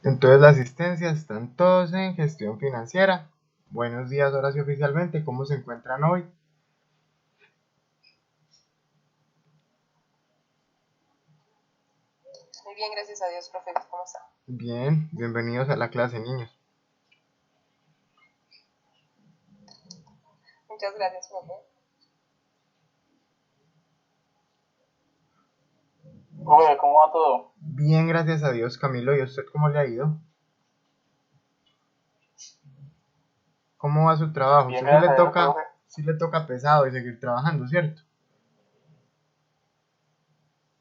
Entonces la asistencia están todos en gestión financiera. Buenos días, ahora sí oficialmente, ¿cómo se encuentran hoy? Muy bien, gracias a Dios, profe. ¿Cómo está? Bien, bienvenidos a la clase, niños. Muchas gracias, profe. Profe, ¿cómo va todo? Bien, gracias a Dios, Camilo. ¿Y a usted cómo le ha ido? ¿Cómo va su trabajo? Bien, Usted gracias a Dios, profe. sí le toca pesado y seguir trabajando, ¿cierto?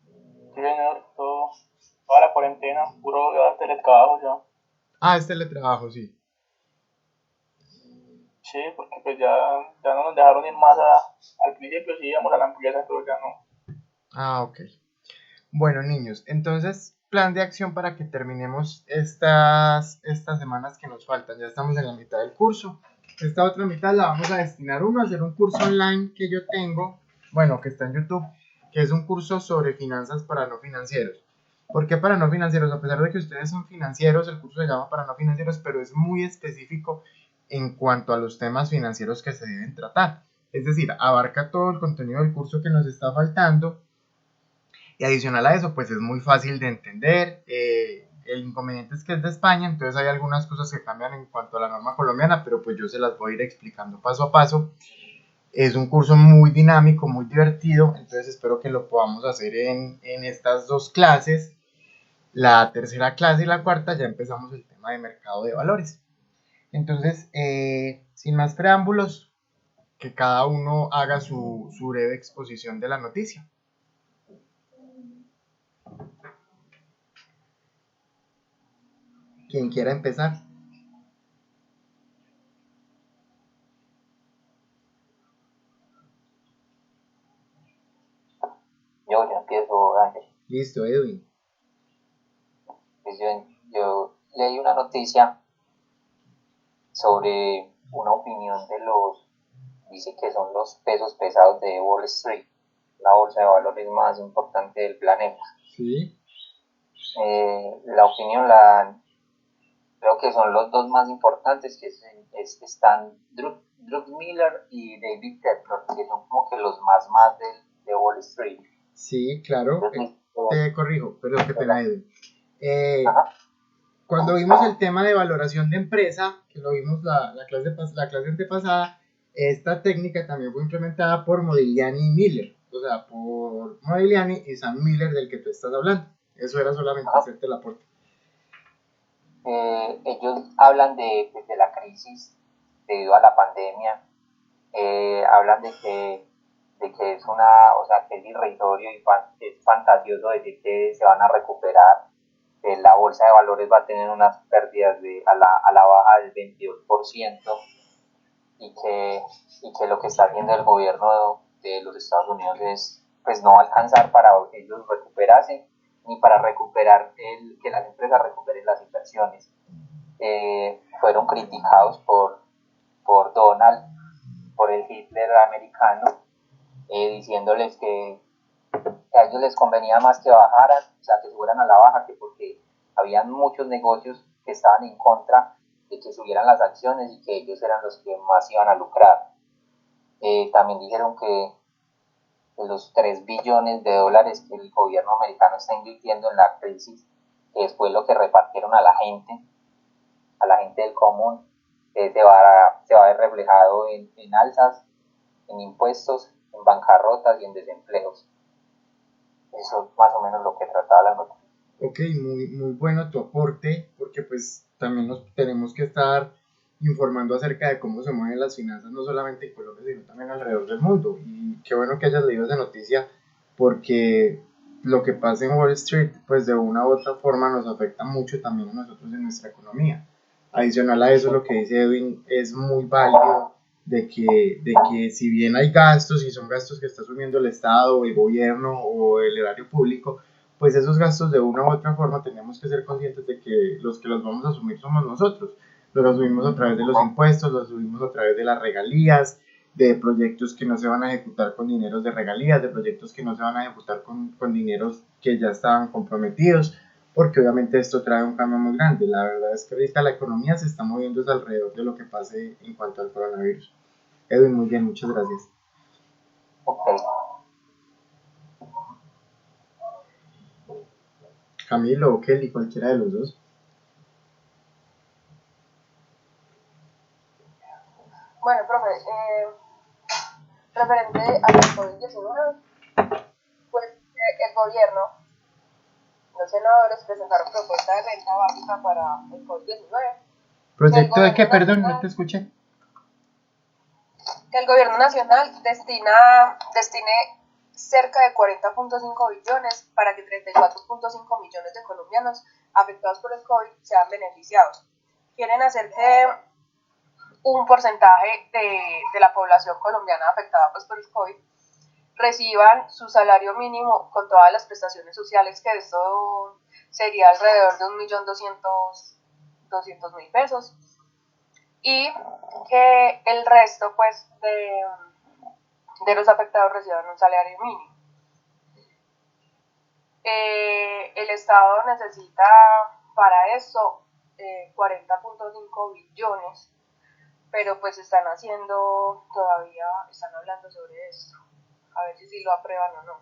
Sí, señor, toda la cuarentena, puro teletrabajo ya. Ah, es teletrabajo, sí. Sí, porque pues ya no nos dejaron ir más al principio, sí íbamos a la hamburguesa, pero ya no. Ah, ok. Bueno, niños, entonces, plan de acción para que terminemos estas semanas que nos faltan. Ya estamos en la mitad del curso. Esta otra mitad la vamos a destinar a hacer un curso online que yo tengo, bueno, que está en YouTube, que es un curso sobre finanzas para no financieros. ¿Por qué para no financieros? A pesar de que ustedes son financieros, el curso se llama para no financieros, pero es muy específico en cuanto a los temas financieros que se deben tratar. Es decir, abarca todo el contenido del curso que nos está faltando. Y adicional a eso, pues es muy fácil de entender. El inconveniente es que es de España, entonces hay algunas cosas que cambian en cuanto a la norma colombiana, pero pues yo se las voy a ir explicando paso a paso. Es un curso muy dinámico, muy divertido, entonces espero que lo podamos hacer en estas dos clases. La tercera clase y la cuarta ya empezamos el tema de mercado de valores. Entonces, sin más preámbulos, que cada uno haga su breve exposición de la noticia. Quien quiera empezar. Yo empiezo, Ángel. Listo, Edwin. Pues yo leí una noticia sobre una opinión dice que son los pesos pesados de Wall Street, la bolsa de valores más importante del planeta. Sí. La opinión creo que son los dos más importantes, que están Drew Miller y David Tedford, que son como que los más de Wall Street. Sí, claro. Te corrijo, pero qué pena, Edwin. Cuando vimos el tema de valoración de empresa, que lo vimos la clase antepasada, esta técnica también fue implementada por Modigliani y Miller, o sea, por Modigliani y Sam Miller, del que tú estás hablando. Eso era solamente hacerte el aporte. Ellos hablan de la crisis debido a la pandemia, hablan de que es que es irrisorio y es fantasioso decir que se van a recuperar. La bolsa de valores va a tener unas pérdidas a la baja del 22%, y que lo que está haciendo el gobierno de los Estados Unidos es pues no alcanzar para ellos recuperarse, ni para recuperar que las empresas recuperen las inversiones. Fueron criticados por Donald, por el Hitler americano, diciéndoles que a ellos les convenía más que bajaran, o sea, que subieran a la baja, que porque habían muchos negocios que estaban en contra de que subieran las acciones y que ellos eran los que más iban a lucrar. También dijeron que los 3 billones de dólares que el gobierno americano está invirtiendo en la crisis, que fue lo que repartieron a la gente del común, se va a ver reflejado en alzas, en impuestos, en bancarrotas y en desempleos. Eso es más o menos lo que trataba la noticia. Ok, muy bueno tu aporte, porque pues también nos tenemos que estar informando acerca de cómo se mueven las finanzas, no solamente en Colombia, sino también alrededor del mundo. Y qué bueno que hayas leído esa noticia, porque lo que pasa en Wall Street, pues de una u otra forma nos afecta mucho también a nosotros en nuestra economía. Adicional a eso, lo que dice Edwin es muy válido, de que si bien hay gastos, y son gastos que está asumiendo el Estado o el gobierno o el erario público, pues esos gastos de una u otra forma tenemos que ser conscientes de que los vamos a asumir somos nosotros. Los asumimos a través de los impuestos, los asumimos a través de las regalías, de proyectos que no se van a ejecutar con dineros de regalías, de proyectos que no se van a ejecutar con dineros que ya estaban comprometidos. porque obviamente esto trae un cambio muy grande. La verdad es que ahorita la economía se está moviendo alrededor de lo que pase en cuanto al coronavirus. Edwin, muy bien, muchas gracias. Ok. Camilo o Kelly, cualquiera de los dos. Bueno, profe, referente a la COVID-19, pues el gobierno, los senadores presentaron propuesta de renta básica para el COVID-19. ¿Proyecto de qué? Perdón, no te escuché. Que el gobierno nacional destine cerca de 40.5 billones para que 34.5 millones de colombianos afectados por el COVID sean beneficiados. Quieren hacer que un porcentaje de la población colombiana afectada pues, por el COVID reciban su salario mínimo con todas las prestaciones sociales, que esto sería alrededor de 1.200.000 pesos, y que el resto pues de los afectados reciban un salario mínimo. El Estado necesita para eso 40.5 billones, pero pues están hablando sobre esto, a ver si lo aprueban o no.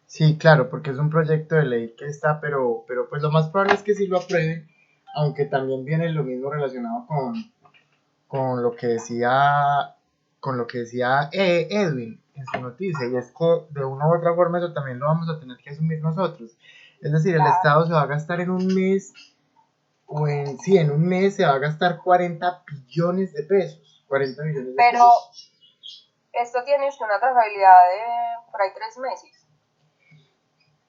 Sí, claro, porque es un proyecto de ley que está, pero pues lo más probable es que sí lo aprueben, aunque también viene lo mismo relacionado con lo que decía Edwin en su noticia, y es que de una u otra forma eso también lo vamos a tener que asumir nosotros. Es decir, el Estado se va a gastar en un mes, en un mes se va a gastar 40 billones de pesos. 40 billones de Pero pesos. esto tiene una trazabilidad de por ahí 3 meses.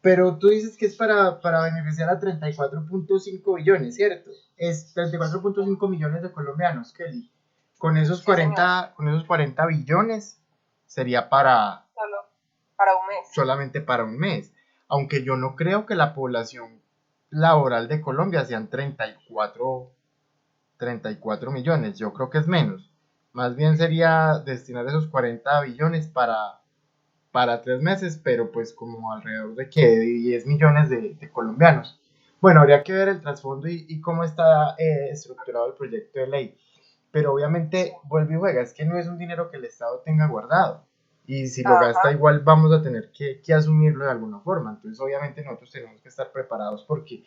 Pero tú dices que es para beneficiar a 34.5 billones, ¿cierto? Es 34.5 millones de colombianos, Kelly. Con esos 40 billones sería Solo para un mes. solamente para un mes. Aunque yo no creo que la población laboral de Colombia sean 34 millones. Yo creo que es menos. Más bien sería destinar esos 40 billones para 3 meses, pero pues como alrededor de 10 millones de colombianos. Bueno, habría que ver el trasfondo y cómo está estructurado el proyecto de ley. Pero obviamente, vuelve y juega, es que no es un dinero que el Estado tenga guardado. Y si lo gasta igual vamos a tener que asumirlo de alguna forma. Entonces obviamente nosotros tenemos que estar preparados porque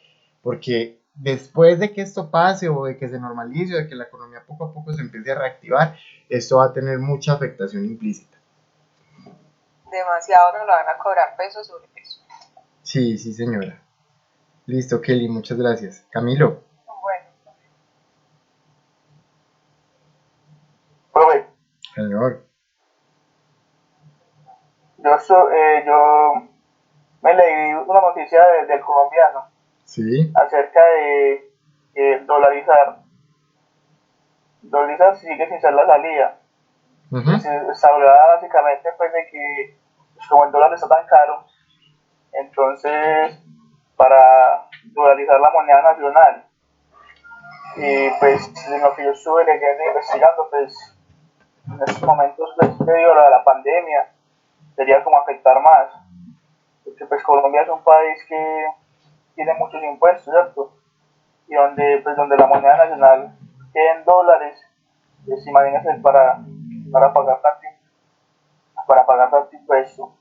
después de que esto pase o de que se normalice o de que la economía poco a poco se empiece a reactivar, esto va a tener mucha afectación implícita. Demasiado nos lo van a cobrar peso sobre peso. Sí, sí señora. Listo, Kelly, muchas gracias. Camilo. Bueno. Profe, Señor. yo me leí una noticia del colombiano Sí. acerca de dolarizar. Dolarizar sigue sin ser la salida. Uh-huh. Se hablaba básicamente pues de que pues, como el dólar está tan caro, entonces para dolarizar la moneda nacional. Y pues en lo que yo estuve leyendo e investigando, pues en estos momentos pues, debido a la pandemia sería como afectar más, porque pues Colombia es un país que tiene muchos impuestos, ¿cierto? Y donde la moneda nacional queda en dólares, pues imagínense para pagar tanto impuesto.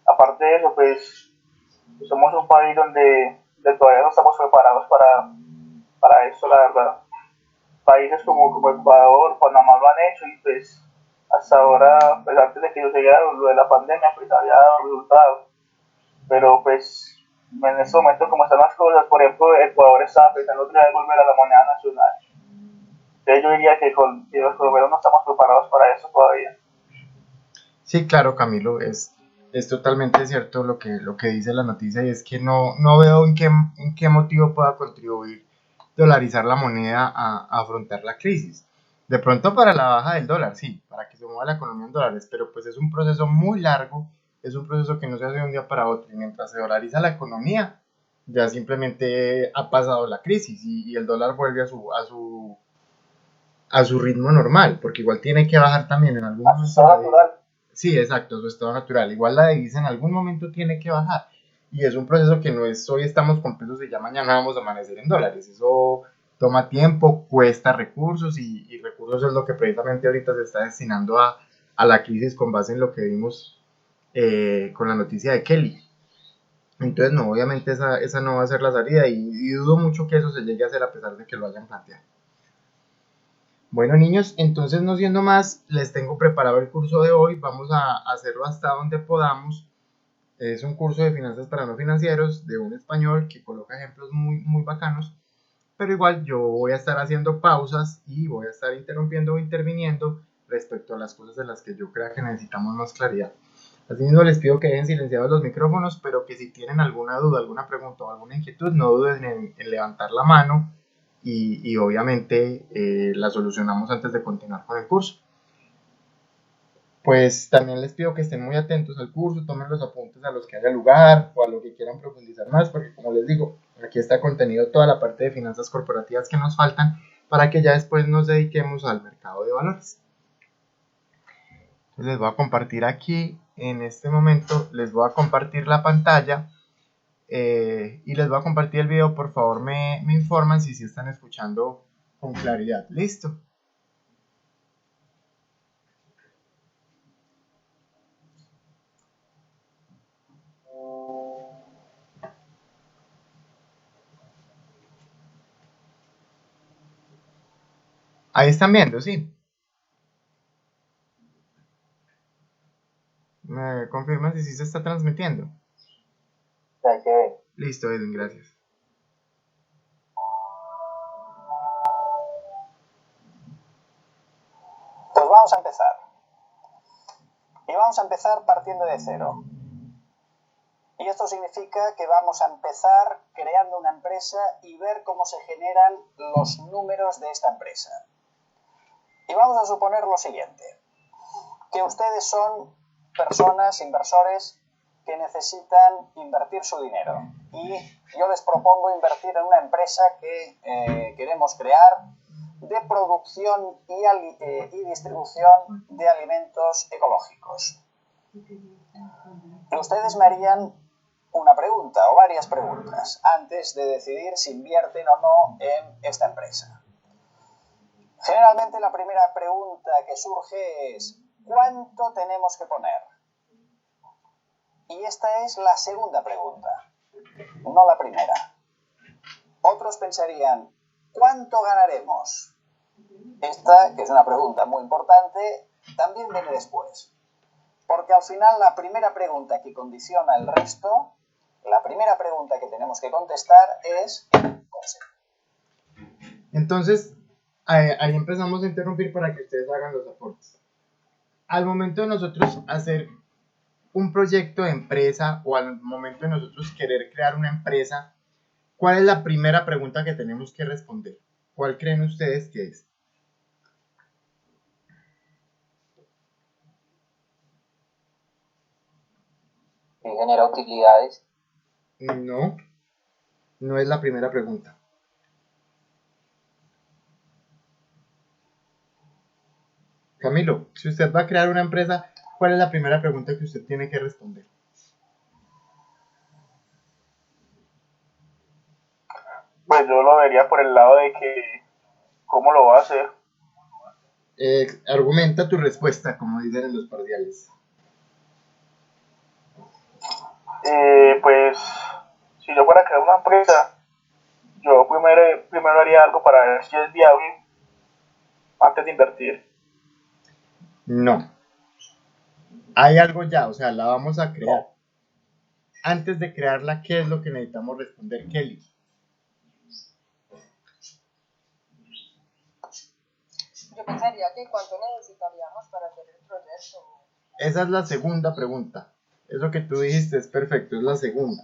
Aparte de eso, pues somos un país donde todavía no estamos preparados para esto, la verdad. Países como Ecuador, Panamá lo han hecho y pues hasta ahora, pues antes de que yo llegara lo de la pandemia, pues había dado resultados. Pero pues en este momento como están las cosas, por ejemplo, Ecuador está pensando otra vez volver a la moneda nacional. Entonces yo diría que los colombianos no estamos preparados para eso todavía. Sí, claro, Camilo, es totalmente cierto lo que dice la noticia, y es que no veo en qué motivo pueda contribuir dolarizar la moneda a afrontar la crisis. De pronto para la baja del dólar, sí, para que se mueva la economía en dólares, pero pues es un proceso muy largo, es un proceso que no se hace de un día para otro, y mientras se dolariza la economía, ya simplemente ha pasado la crisis y el dólar vuelve a su ritmo normal, porque igual tiene que bajar también en algún momento. Natural. Sí, exacto, su estado natural. Igual la divisa en algún momento tiene que bajar. y es un proceso que no es hoy estamos con pesos y ya mañana vamos a amanecer en dólares. Eso toma tiempo, cuesta recursos y recursos es lo que precisamente ahorita se está destinando a la crisis con base en lo que vimos con la noticia de Kelly. Entonces, no, obviamente esa no va a ser la salida y dudo mucho que eso se llegue a hacer a pesar de que lo hayan planteado. Bueno, niños, entonces no siendo más, les tengo preparado el curso de hoy. Vamos a hacerlo hasta donde podamos. Es un curso de finanzas para no financieros de un español que coloca ejemplos muy, muy bacanos. Pero igual yo voy a estar haciendo pausas y voy a estar interrumpiendo o interviniendo respecto a las cosas de las que yo crea que necesitamos más claridad. Asimismo les pido que dejen silenciados los micrófonos, pero que si tienen alguna duda, alguna pregunta o alguna inquietud, no duden en levantar la mano y obviamente la solucionamos antes de continuar con el curso. Pues también les pido que estén muy atentos al curso, tomen los apuntes a los que haya lugar o a lo que quieran profundizar más, porque como les digo, aquí está contenido toda la parte de finanzas corporativas que nos faltan para que ya después nos dediquemos al mercado de valores. Les voy a compartir aquí, en este momento, les voy a compartir la pantalla y les voy a compartir el video. Por favor me informan si están escuchando con claridad. ¿Listo? Ahí están viendo, ¿sí? ¿Me confirman si se está transmitiendo? Hay que ver. Listo, Edwin, gracias. Pues vamos a empezar. Y vamos a empezar partiendo de cero. Y esto significa que vamos a empezar creando una empresa y ver cómo se generan los números de esta empresa. Y vamos a suponer lo siguiente, que ustedes son personas, inversores, que necesitan invertir su dinero. Y yo les propongo invertir en una empresa que queremos crear de producción y distribución de alimentos ecológicos. Y ustedes me harían una pregunta o varias preguntas antes de decidir si invierten o no en esta empresa. Generalmente la primera pregunta que surge es ¿cuánto tenemos que poner? Y esta es la segunda pregunta, no la primera. Otros pensarían ¿cuánto ganaremos? Esta, que es una pregunta muy importante, también viene después. Porque al final la primera pregunta que condiciona el resto, la primera pregunta que tenemos que contestar es Entonces, ahí empezamos a interrumpir para que ustedes hagan los aportes. Al momento de nosotros hacer un proyecto de empresa o al momento de nosotros querer crear una empresa, ¿cuál es la primera pregunta que tenemos que responder? ¿Cuál creen ustedes que es? ¿Qué genera utilidades? No, no es la primera pregunta. Camilo, si usted va a crear una empresa, ¿cuál es la primera pregunta que usted tiene que responder? Pues yo lo vería por el lado de que, ¿cómo lo va a hacer? Argumenta tu respuesta, como dicen en los parciales. Pues, si yo fuera a crear una empresa, yo primero haría algo para ver si es viable antes de invertir. No. Hay algo ya, o sea, la vamos a crear. Antes de crearla, ¿qué es lo que necesitamos responder, Kelly? Yo pensaría que cuánto necesitaríamos para hacer el proyecto. Esa es la segunda pregunta. Eso que tú dijiste es perfecto, es la segunda.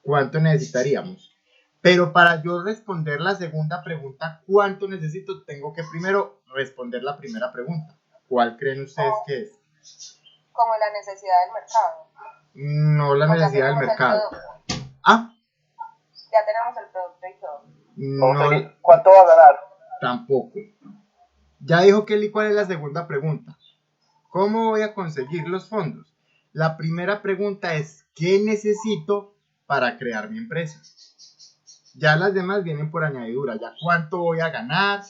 ¿Cuánto necesitaríamos? Pero para yo responder la segunda pregunta, ¿cuánto necesito? Tengo que primero responder la primera pregunta. ¿Cuál creen ustedes que es? Como la necesidad del mercado. No la necesidad del mercado. Ah, Ya tenemos el producto y todo. no, ¿Cuánto va a ganar? tampoco. Ya dijo Kelly cuál es la segunda pregunta. ¿Cómo voy a conseguir los fondos? La primera pregunta es qué necesito para crear mi empresa. Ya las demás vienen por añadidura, ya cuánto voy a ganar,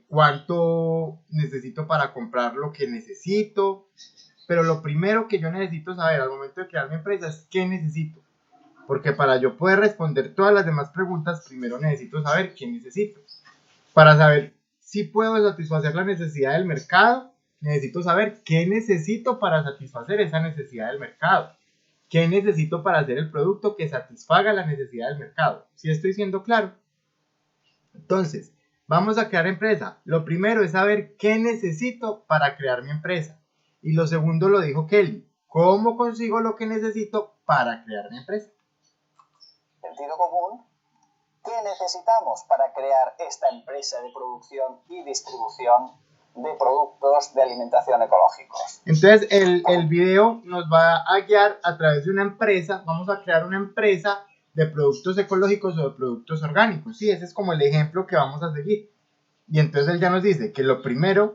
cuánto necesito para comprar lo que necesito, pero lo primero que yo necesito saber al momento de crear mi empresa es qué necesito, porque para yo poder responder todas las demás preguntas, primero necesito saber qué necesito. Para saber si puedo satisfacer la necesidad del mercado, necesito saber qué necesito para satisfacer esa necesidad del mercado. ¿Qué necesito para hacer el producto que satisfaga la necesidad del mercado? ¿Sí estoy siendo claro? Entonces, vamos a crear empresa. Lo primero es saber qué necesito para crear mi empresa. Y lo segundo lo dijo Kelly. ¿Cómo consigo lo que necesito para crear mi empresa? Sentido común. ¿Qué necesitamos para crear esta empresa de producción y distribución de productos de alimentación ecológicos? Entonces el video nos va a guiar a través de una empresa. Vamos a crear una empresa de productos ecológicos o de productos orgánicos. Sí, ese es como el ejemplo que vamos a seguir. Y entonces él ya nos dice que la primera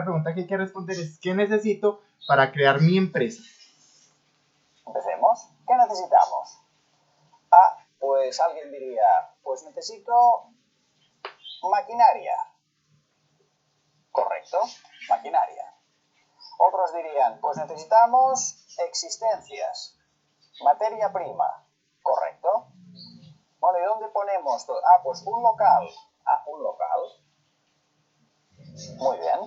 pregunta que hay que responder es ¿qué necesito para crear mi empresa? Empecemos. ¿Qué necesitamos? Ah, pues alguien diría, pues necesito maquinaria. Correcto, maquinaria. Otros dirían, pues necesitamos existencias, materia prima. Correcto. Bueno, ¿y dónde ponemos todo? Ah, pues un local. Ah, un local. Muy bien.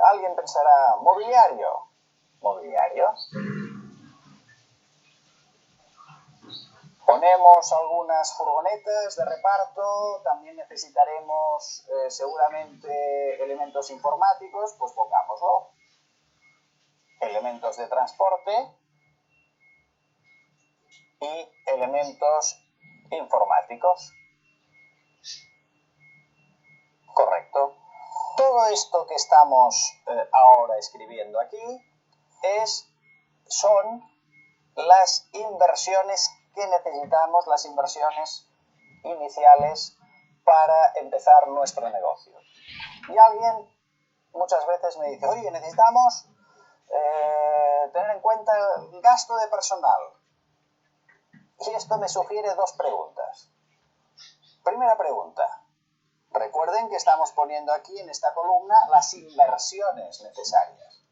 Alguien pensará, mobiliario. Mobiliario. Ponemos algunas furgonetas de reparto, también necesitaremos seguramente elementos informáticos, pues pongámoslo. Elementos de transporte y elementos informáticos. Correcto. Todo esto que estamos ahora escribiendo aquí son las inversiones que necesitamos, las inversiones iniciales para empezar nuestro negocio. Y alguien muchas veces me dice, oye, necesitamos tener en cuenta el gasto de personal. Y esto me sugiere dos preguntas. Primera pregunta. Recuerden que estamos poniendo aquí en esta columna las inversiones necesarias.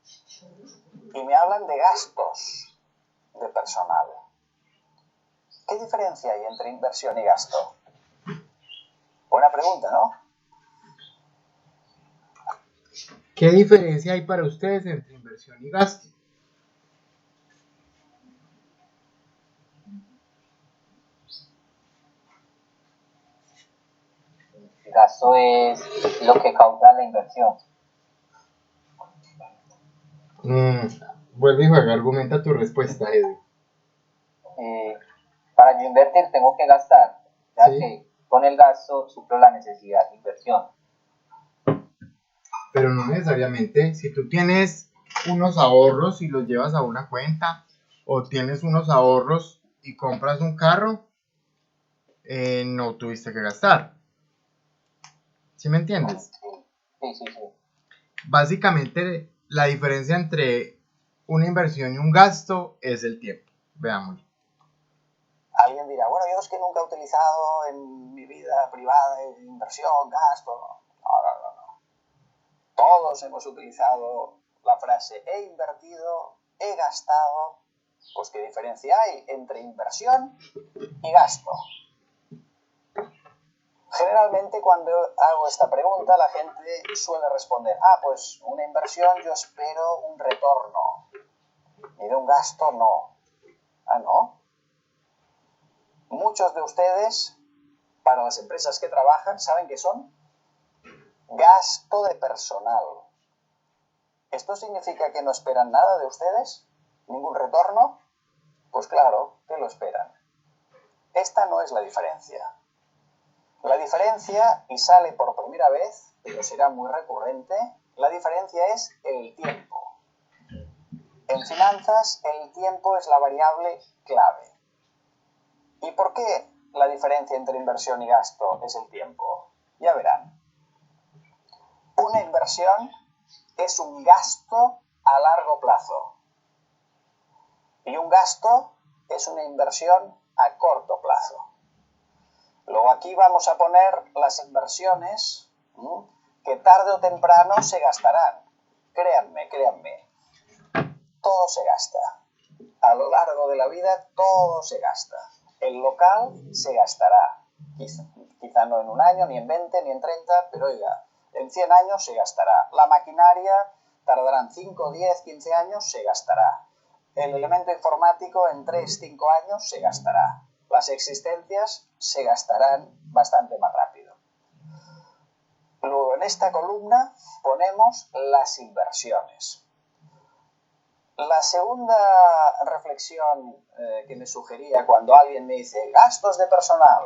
Y me hablan de gastos de personal. ¿Qué diferencia hay entre inversión y gasto? Buena pregunta, ¿no? ¿Qué diferencia hay para ustedes entre inversión y gasto? El gasto es lo que causa la inversión. Vuelve y juega, argumenta tu respuesta, Edwin. Para yo invertir tengo que gastar, ya Sí. que con el gasto suplo la necesidad de inversión. Pero no necesariamente. Si tú tienes unos ahorros y los llevas a una cuenta, o tienes unos ahorros y compras un carro, no tuviste que gastar. ¿Sí me entiendes? Sí. Básicamente, la diferencia entre una inversión y un gasto es el tiempo. Veámoslo. Alguien dirá, bueno, yo es que nunca he utilizado en mi vida privada inversión, gasto. No. Todos hemos utilizado la frase he invertido, he gastado. Pues ¿qué diferencia hay entre inversión y gasto? Generalmente cuando hago esta pregunta la gente suele responder, pues una inversión yo espero un retorno y de un gasto no. ¿No? Muchos de ustedes, para las empresas que trabajan, ¿saben qué son? Gasto de personal. ¿Esto significa que no esperan nada de ustedes? ¿Ningún retorno? Pues claro, que lo esperan. Esta no es la diferencia. La diferencia, y sale por primera vez, pero será muy recurrente, la diferencia es el tiempo. En finanzas, el tiempo es la variable clave. ¿Y por qué la diferencia entre inversión y gasto es el tiempo? Ya verán. Una inversión es un gasto a largo plazo. Y un gasto es una inversión a corto plazo. Luego aquí vamos a poner las inversiones que tarde o temprano se gastarán. Créanme, todo se gasta. A lo largo de la vida todo se gasta. El local se gastará. Quizá no en un año, ni en 20, ni en 30, pero oiga, en 100 años se gastará. La maquinaria tardarán 5, 10, 15 años, se gastará. El elemento informático en 3, 5 años se gastará. Las existencias se gastarán bastante más rápido. Luego en esta columna ponemos las inversiones. La segunda reflexión que me sugería cuando alguien me dice gastos de personal,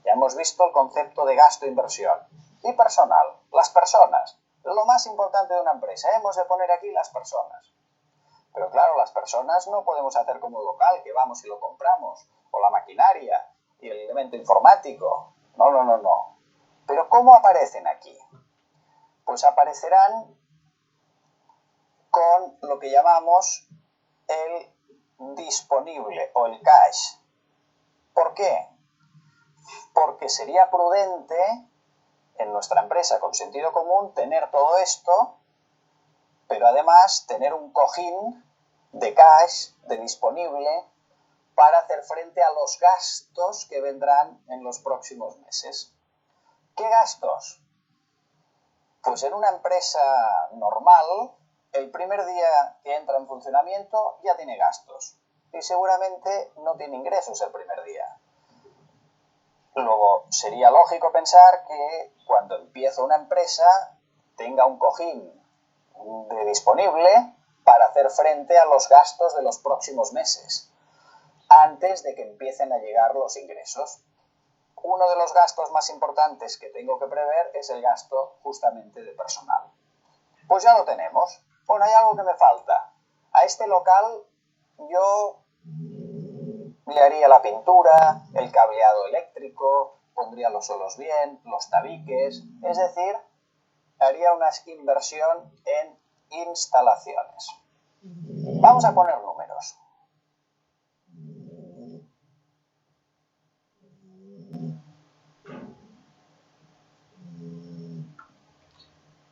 ya hemos visto el concepto de gasto-inversión. Y personal, las personas, lo más importante de una empresa, hemos de poner aquí las personas. Pero claro, las personas no podemos hacer como un local, que vamos y lo compramos, o la maquinaria y el elemento informático. No. Pero ¿cómo aparecen aquí? Pues aparecerán con lo que llamamos el disponible o el cash. ¿Por qué? Porque sería prudente en nuestra empresa con sentido común tener todo esto, pero además tener un cojín de cash, de disponible, para hacer frente a los gastos que vendrán en los próximos meses. ¿Qué gastos? Pues en una empresa normal, el primer día que entra en funcionamiento ya tiene gastos y seguramente no tiene ingresos el primer día. Luego, sería lógico pensar que cuando empieza una empresa tenga un cojín de disponible para hacer frente a los gastos de los próximos meses, antes de que empiecen a llegar los ingresos. Uno de los gastos más importantes que tengo que prever es el gasto justamente de personal. Pues ya lo tenemos. Bueno, hay algo que me falta. A este local yo le haría la pintura, el cableado eléctrico, pondría los suelos bien, los tabiques, es decir, haría una inversión en instalaciones. Vamos a poner números.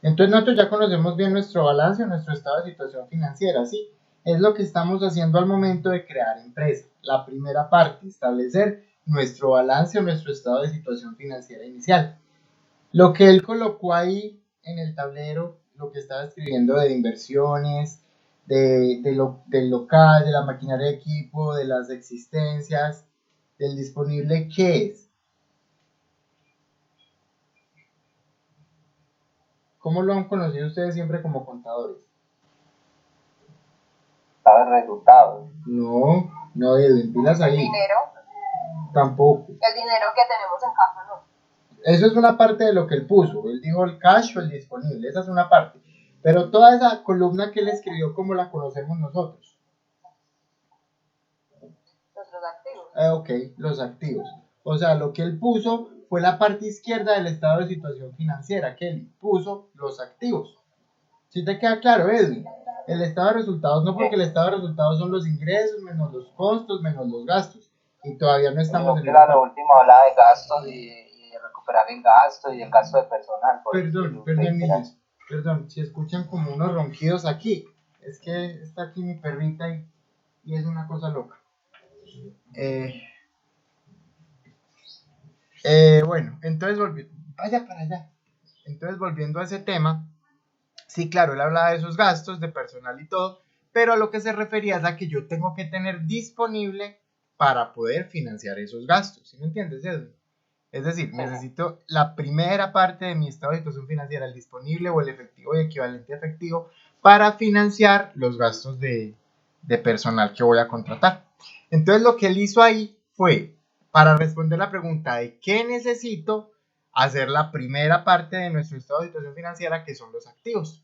Entonces nosotros ya conocemos bien nuestro balance, nuestro estado de situación financiera, ¿sí? Es lo que estamos haciendo al momento de crear empresa. La primera parte, establecer nuestro balance o nuestro estado de situación financiera inicial. Lo que él colocó ahí en el tablero, lo que estaba escribiendo de inversiones, del local, de la maquinaria de equipo, de las existencias, del disponible, ¿qué es? ¿Cómo lo han conocido ustedes siempre como contadores? ¿Sabes resultados? No, Edwin, pilas ahí. El dinero. Tampoco. El dinero que tenemos en caja, ¿no? Eso es una parte de lo que él puso. Él dijo el cash o el disponible. Esa es una parte. Pero toda esa columna que él escribió, ¿cómo la conocemos nosotros? Nuestros activos. Ok, los activos. O sea, lo que él puso fue la parte izquierda del estado de situación financiera, que él puso los activos. ¿Sí te queda claro, Edwin? El estado de resultados no, porque el estado de resultados son los ingresos menos los costos menos los gastos. Y todavía no estamos en Claro, lo último hablaba de gastos y de recuperar el gasto y el gasto de personal. Perdón, niños. Perdón, si escuchan como unos ronquidos aquí. Es que está aquí mi perrita y es una cosa loca. Bueno, entonces vaya para allá. Entonces volviendo a ese tema, sí, claro, él hablaba de esos gastos de personal y todo, pero a lo que se refería es a que yo tengo que tener disponible para poder financiar esos gastos, ¿sí me entiendes, Edwin? Es decir, necesito la primera parte de mi estado de situación financiera, el disponible o el efectivo y equivalente a efectivo, para financiar los gastos de personal que voy a contratar. Entonces lo que él hizo ahí fue, para responder la pregunta de qué necesito, hacer la primera parte de nuestro estado de situación financiera, que son los activos.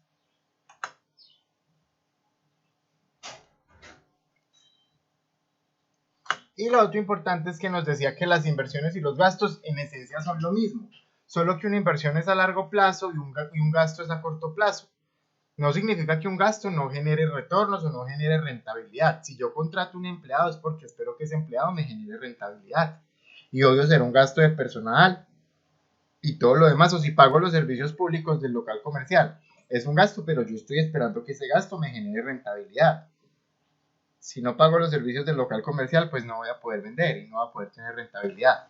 Y lo otro importante es que nos decía que las inversiones y los gastos en esencia son lo mismo, solo que una inversión es a largo plazo y un gasto es a corto plazo. No significa que un gasto no genere retornos o no genere rentabilidad. Si yo contrato un empleado es porque espero que ese empleado me genere rentabilidad. Y obvio será un gasto de personal y todo lo demás, o si pago los servicios públicos del local comercial. Es un gasto, pero yo estoy esperando que ese gasto me genere rentabilidad. Si no pago los servicios del local comercial, pues no voy a poder vender y no voy a poder tener rentabilidad.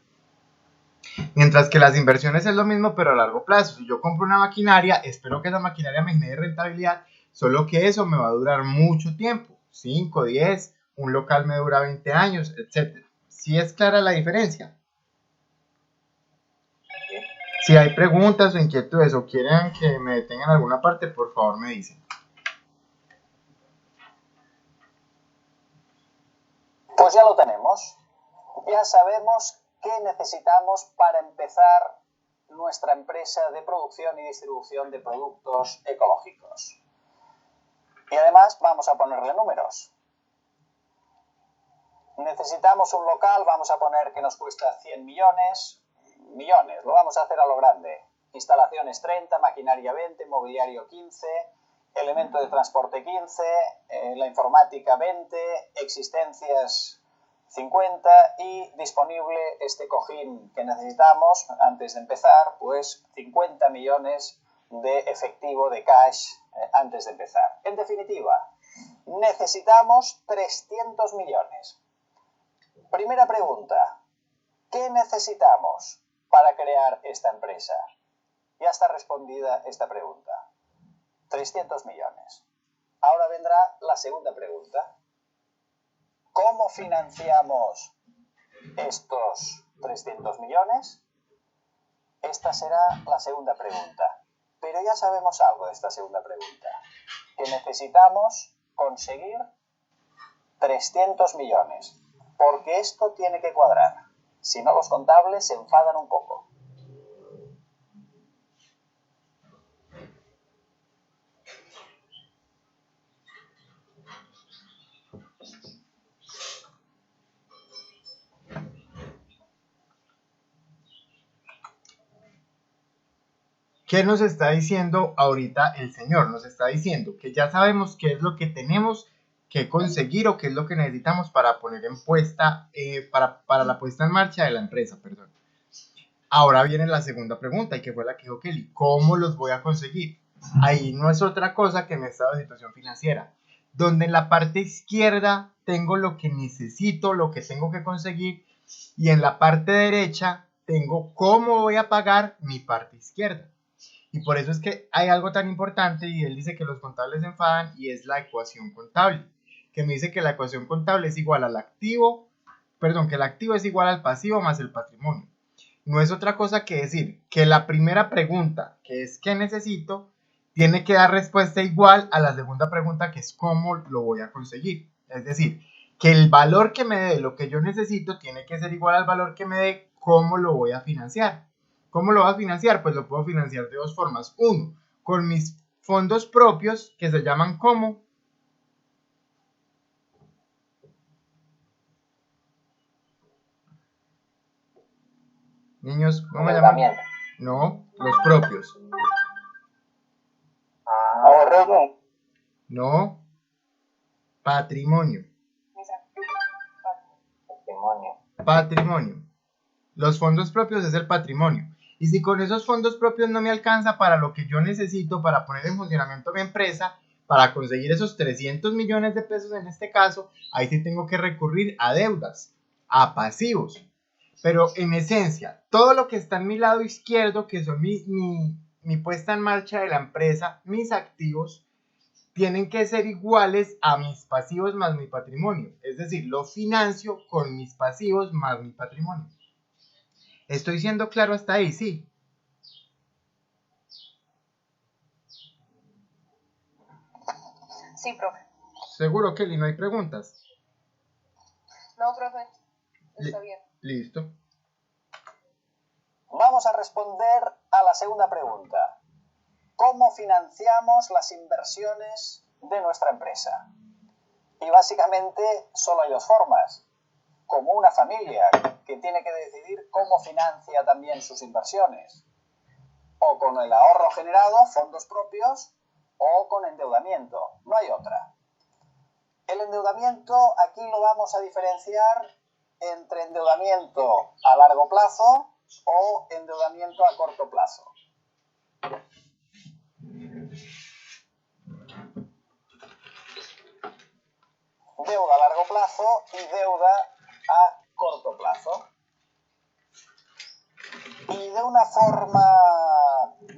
Mientras que las inversiones es lo mismo, pero a largo plazo. Si yo compro una maquinaria, espero que esa maquinaria me genere rentabilidad, solo que eso me va a durar mucho tiempo, 5, 10, un local me dura 20 años, etc. ¿Sí es clara la diferencia? Si hay preguntas o inquietudes o quieren que me detengan en alguna parte, por favor me dicen. Pues ya lo tenemos. Ya sabemos qué necesitamos para empezar nuestra empresa de producción y distribución de productos ecológicos. Y además vamos a ponerle números. Necesitamos un local, vamos a poner que nos cuesta 100 millones, lo vamos a hacer a lo grande. Instalaciones 30, maquinaria 20, mobiliario 15, elemento de transporte 15, la informática 20, existencias 50 y disponible este cojín que necesitamos antes de empezar, pues 50 millones de efectivo, de cash, antes de empezar. En definitiva, necesitamos 300 millones. Primera pregunta, ¿qué necesitamos para crear esta empresa? Ya está respondida esta pregunta. 300 millones. Ahora vendrá la segunda pregunta. ¿Cómo financiamos estos 300 millones? Esta será la segunda pregunta. Pero ya sabemos algo de esta segunda pregunta. Que necesitamos conseguir 300 millones. Porque esto tiene que cuadrar. Si no, los contables se enfadan un poco. ¿Qué nos está diciendo ahorita el Señor? Nos está diciendo que ya sabemos qué es lo que tenemos que conseguir o qué es lo que necesitamos para poner en puesta, para la puesta en marcha de la empresa, perdón. Ahora viene la segunda pregunta y que fue la que dijo Kelly. ¿Cómo los voy a conseguir? Ahí no es otra cosa que mi estado de situación financiera, donde en la parte izquierda tengo lo que necesito, lo que tengo que conseguir, y en la parte derecha tengo cómo voy a pagar mi parte izquierda. Y por eso es que hay algo tan importante, y él dice que los contables se enfadan, y es la ecuación contable, que me dice que la ecuación contable es igual al activo, que el activo es igual al pasivo más el patrimonio. No es otra cosa que decir que la primera pregunta, que es ¿qué necesito?, tiene que dar respuesta igual a la segunda pregunta, que es ¿cómo lo voy a conseguir? Es decir, que el valor que me dé lo que yo necesito tiene que ser igual al valor que me dé cómo lo voy a financiar. ¿Cómo lo voy a financiar? Pues lo puedo financiar de dos formas. Uno, con mis fondos propios, que se llaman ¿cómo? Niños, ¿cómo se llaman? No, los propios. Ahorros no. No, patrimonio. Patrimonio. Los fondos propios es el patrimonio. Y si con esos fondos propios no me alcanza para lo que yo necesito para poner en funcionamiento mi empresa, para conseguir esos 300 millones de pesos en este caso, ahí sí tengo que recurrir a deudas, a pasivos. Pero en esencia, todo lo que está en mi lado izquierdo, que son mi puesta en marcha de la empresa, mis activos, tienen que ser iguales a mis pasivos más mi patrimonio. Es decir, lo financio con mis pasivos más mi patrimonio. ¿Estoy siendo claro hasta ahí? Sí. Sí, profe. ¿Seguro, Kelly? ¿No hay preguntas? No, profe. Está bien. Listo. Vamos a responder a la segunda pregunta. ¿Cómo financiamos las inversiones de nuestra empresa? Y básicamente solo hay dos formas. Como una familia que tiene que decidir cómo financia también sus inversiones. O con el ahorro generado, fondos propios, o con endeudamiento, no hay otra. El endeudamiento aquí lo vamos a diferenciar entre endeudamiento a largo plazo o endeudamiento a corto plazo. Deuda a largo plazo y deuda a corto plazo. Y de una forma,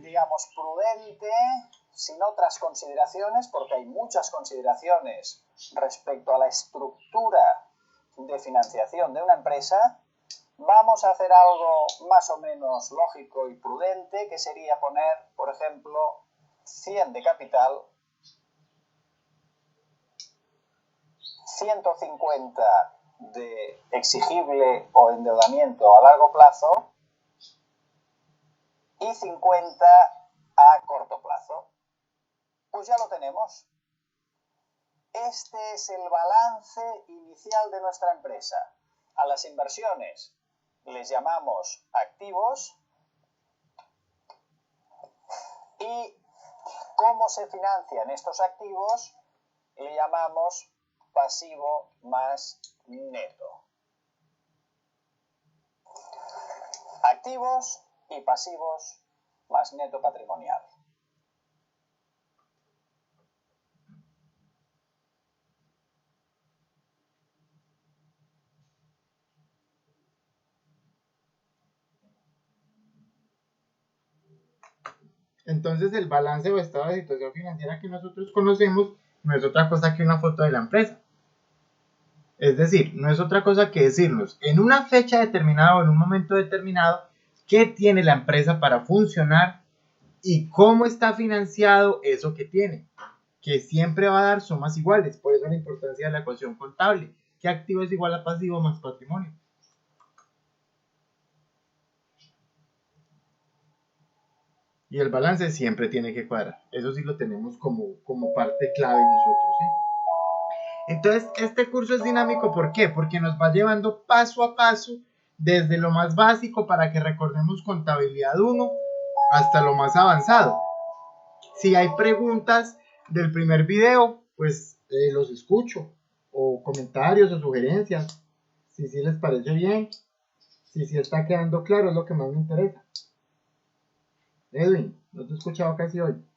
digamos, prudente, sin otras consideraciones, porque hay muchas consideraciones respecto a la estructura de financiación de una empresa, vamos a hacer algo más o menos lógico y prudente, que sería poner, por ejemplo, 100 de capital, 150 de exigible o endeudamiento a largo plazo y 50 a corto plazo. Pues ya lo tenemos. Este es el balance inicial de nuestra empresa. A las inversiones les llamamos activos y cómo se financian estos activos le llamamos pasivo más neto. Activos y pasivos más neto patrimonial. Entonces el balance o estado de situación financiera que nosotros conocemos no es otra cosa que una foto de la empresa. Es decir, no es otra cosa que decirnos en una fecha determinada o en un momento determinado qué tiene la empresa para funcionar y cómo está financiado eso que tiene, que siempre va a dar sumas iguales. Por eso la importancia de la ecuación contable, que activo es igual a pasivo más patrimonio. Y el balance siempre tiene que cuadrar. Eso sí lo tenemos como parte clave nosotros, ¿sí? Entonces, este curso es dinámico, ¿por qué? Porque nos va llevando paso a paso desde lo más básico para que recordemos contabilidad 1 hasta lo más avanzado. Si hay preguntas del primer video, pues los escucho, o comentarios o sugerencias, si sí les parece bien, si sí está quedando claro, es lo que más me interesa. Edwin, no te he escuchado casi hoy.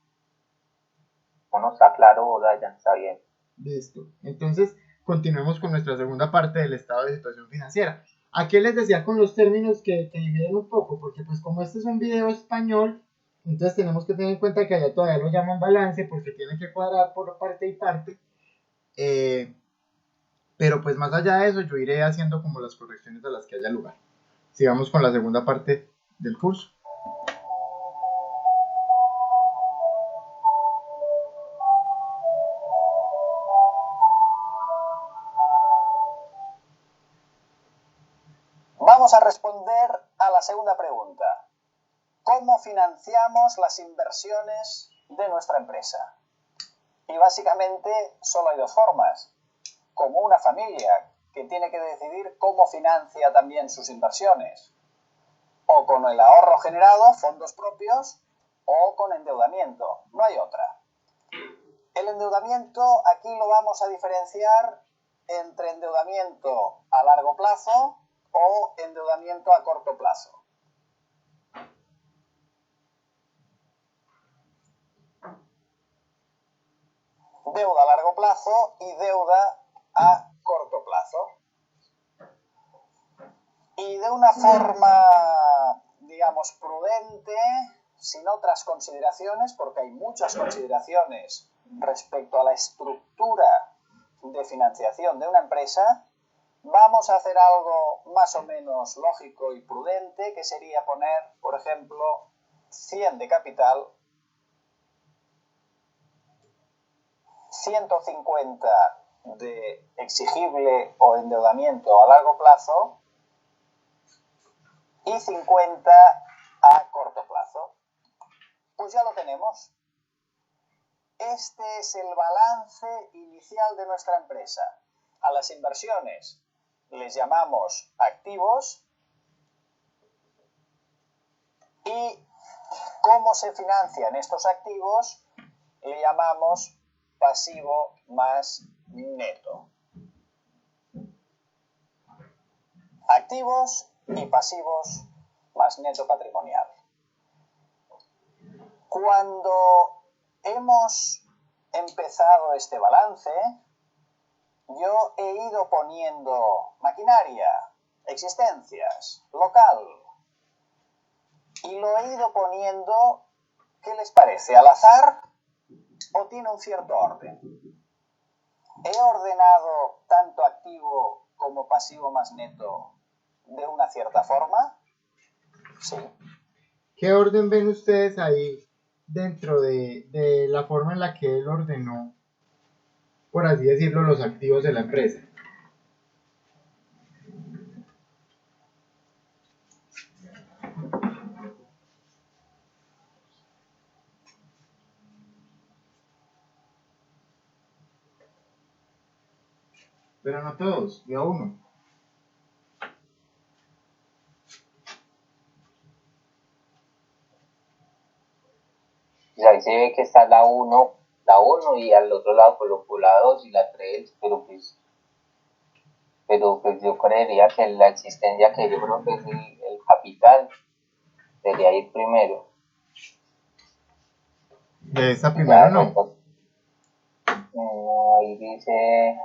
Bueno, está claro, Dayan, está bien. Listo. Entonces, continuemos con nuestra segunda parte del estado de situación financiera. Aquí les decía con los términos que dividen un poco, porque pues como este es un video español, entonces tenemos que tener en cuenta que allá todavía lo llaman balance, porque tiene que cuadrar por parte y parte. Pero pues más allá de eso, yo iré haciendo como las correcciones a las que haya lugar. Sigamos con la segunda parte del curso. Vamos a responder a la segunda pregunta. ¿Cómo financiamos las inversiones de nuestra empresa? Y básicamente solo hay dos formas. Como una familia que tiene que decidir cómo financia también sus inversiones. O con el ahorro generado, fondos propios, o con endeudamiento. No hay otra. El endeudamiento aquí lo vamos a diferenciar entre endeudamiento a largo plazo o endeudamiento a corto plazo. Deuda a largo plazo y deuda a corto plazo. Y de una forma, digamos, prudente, sin otras consideraciones, porque hay muchas consideraciones respecto a la estructura de financiación de una empresa, vamos a hacer algo más o menos lógico y prudente, que sería poner, por ejemplo, 100 de capital, 150 de exigible o endeudamiento a largo plazo y 50 a corto plazo. Pues ya lo tenemos. Este es el balance inicial de nuestra empresa. A las inversiones les llamamos activos y cómo se financian estos activos le llamamos pasivo más neto. Activos y pasivos más neto patrimonial. Cuando hemos empezado este balance, yo he ido poniendo maquinaria, existencias, local, y lo he ido poniendo, ¿qué les parece? ¿Al azar o tiene un cierto orden? ¿He ordenado tanto activo como pasivo más neto de una cierta forma? Sí. ¿Qué orden ven ustedes ahí dentro de la forma en la que él ordenó, por así decirlo, los activos de la empresa? Pero no todos, de a uno. Pues ahí se ve que está la uno y al otro lado colocó la 2 y la 3, pero pues yo creería que la existencia, que yo creo que es el capital, debería ir primero. De esa primera no. Ahí dice,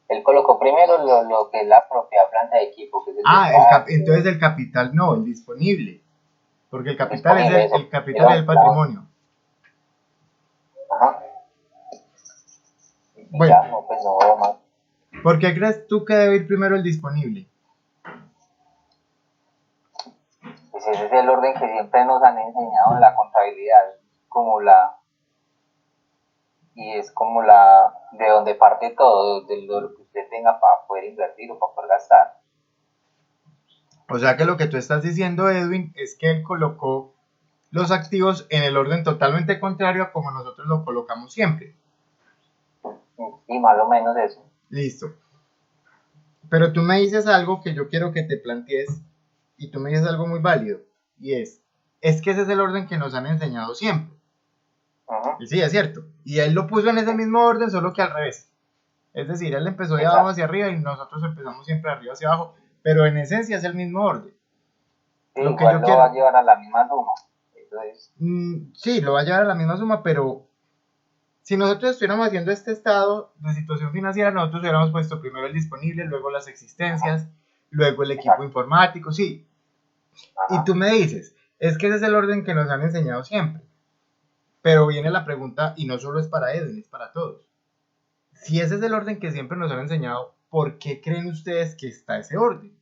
él colocó primero lo que es la propia planta de equipo. Que es entonces el capital no, el disponible. Porque el capital es el capital es el patrimonio. Ajá. Bueno, ya, no, pues no, más. ¿Por qué crees tú que debe ir primero el disponible? Pues ese es el orden que siempre nos han enseñado en la contabilidad, es como de donde parte todo, de lo que usted tenga para poder invertir o para poder gastar. O sea que lo que tú estás diciendo, Edwin, es que él colocó los activos en el orden totalmente contrario a como nosotros lo colocamos siempre. Y más o menos eso. Listo. Pero tú me dices algo que yo quiero que te plantees, y tú me dices algo muy válido, y es que ese es el orden que nos han enseñado siempre. Y sí, es cierto. Y él lo puso en ese mismo orden, solo que al revés. Es decir, él empezó de abajo hacia arriba y nosotros empezamos siempre de arriba hacia abajo, pero en esencia es el mismo orden. Sí, lo que yo quiero... va a llevar a la misma suma. Entonces... sí, lo va a llevar a la misma suma, pero si nosotros estuviéramos haciendo este estado de situación financiera, nosotros hubiéramos puesto primero el disponible, luego las existencias, luego el equipo informático, sí. Y tú me dices, es que ese es el orden que nos han enseñado siempre. Pero viene la pregunta, y no solo es para Edwin, es para todos. Si ese es el orden que siempre nos han enseñado, ¿por qué creen ustedes que está ese orden?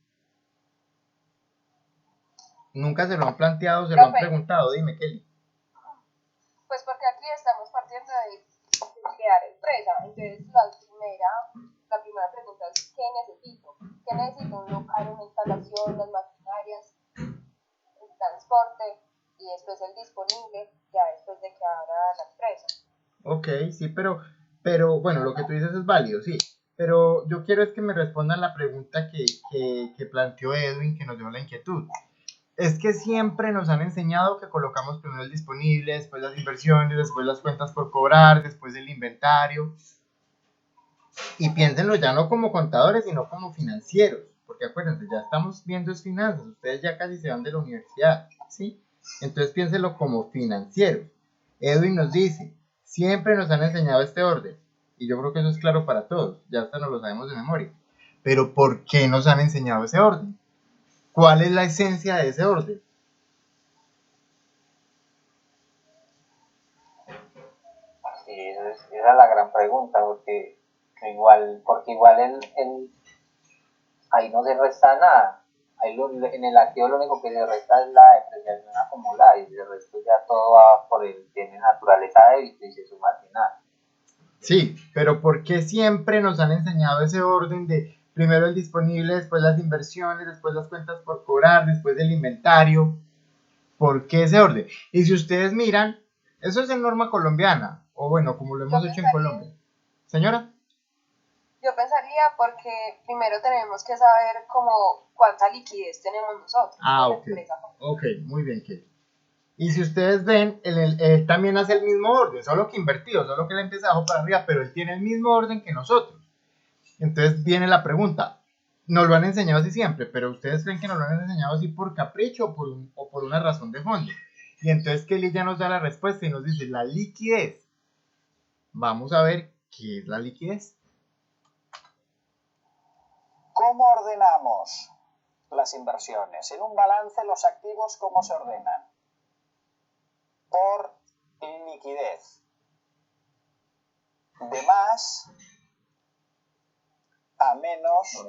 Nunca se lo han planteado, se lo han preguntado, dime, Kelly. Pues porque aquí estamos partiendo de crear empresa, entonces la primera pregunta es ¿qué necesito? ¿Qué necesito? Un local, una instalación, las maquinarias, el transporte y después el disponible, ya después de que abra la empresa. Ok, sí, pero bueno, lo que tú dices es válido, sí. Pero yo quiero es que me respondan la pregunta que planteó Edwin, que nos dio la inquietud. Es que siempre nos han enseñado que colocamos primero el disponible, después las inversiones, después las cuentas por cobrar, después el inventario. Y piénsenlo ya no como contadores, sino como financieros. Porque acuérdense, ya estamos viendo es finanzas. Ustedes ya casi se van de la universidad, ¿sí? Entonces piénsenlo como financieros. Edwin nos dice, siempre nos han enseñado este orden. Y yo creo que eso es claro para todos. Ya hasta nos lo sabemos de memoria. Pero ¿por qué nos han enseñado ese orden? ¿Cuál es la esencia de ese orden? Sí, esa es la gran pregunta, porque igual ahí no se resta nada. Ahí en el activo lo único que se resta es la depreciación acumulada y el resto ya todo va tiene naturaleza de débito y se suma al final. Sí, pero ¿por qué siempre nos han enseñado ese orden de primero el disponible, después las inversiones, después las cuentas por cobrar, después el inventario? ¿Por qué ese orden? Y si ustedes miran, eso es en norma colombiana, o bueno, como lo hemos hecho en Colombia. Señora. Yo pensaría porque primero tenemos que saber como cuánta liquidez tenemos nosotros. Ah, ok. Ok, muy bien, Kate. Y si ustedes ven, él también hace el mismo orden, solo que invertido, solo que él empieza de abajo para arriba, pero él tiene el mismo orden que nosotros. Entonces viene la pregunta, nos lo han enseñado así siempre, pero ustedes creen que nos lo han enseñado así por capricho o por una razón de fondo. Y entonces Kelly ya nos da la respuesta y nos dice la liquidez. Vamos a ver qué es la liquidez. ¿Cómo ordenamos las inversiones? En un balance, los activos, ¿cómo se ordenan? Por liquidez. De más a menos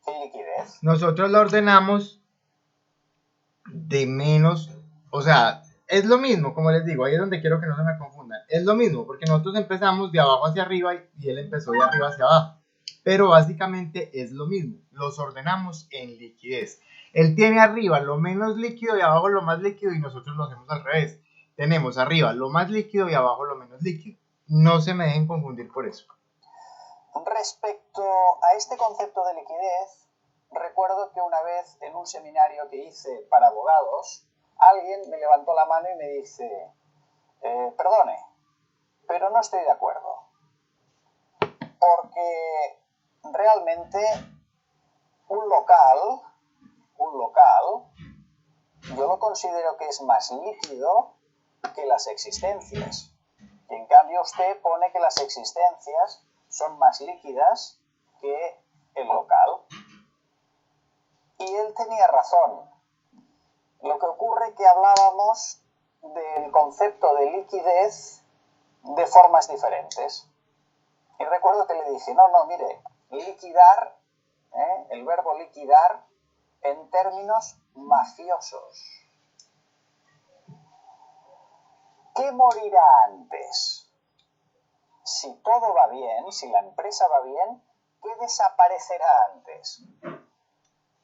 liquidez. Nosotros la ordenamos de menos, o sea, es lo mismo, como les digo, ahí es donde quiero que no se me confundan. Es lo mismo, porque nosotros empezamos de abajo hacia arriba y él empezó de arriba hacia abajo. Pero básicamente es lo mismo, los ordenamos en liquidez. Él tiene arriba lo menos líquido y abajo lo más líquido y nosotros lo hacemos al revés. Tenemos arriba lo más líquido y abajo lo menos líquido. No se me dejen confundir por eso. Respecto a este concepto de liquidez, recuerdo que una vez en un seminario que hice para abogados, alguien me levantó la mano y me dice, perdone, pero no estoy de acuerdo. Porque realmente un local, yo lo considero que es más líquido que las existencias. Y en cambio usted pone que las existencias son más líquidas que el local. Y él tenía razón. Lo que ocurre es que hablábamos del concepto de liquidez de formas diferentes. Y recuerdo que le dije, no, mire, liquidar, el verbo liquidar en términos mafiosos. ¿Qué morirá antes? Si todo va bien, si la empresa va bien, ¿qué desaparecerá antes?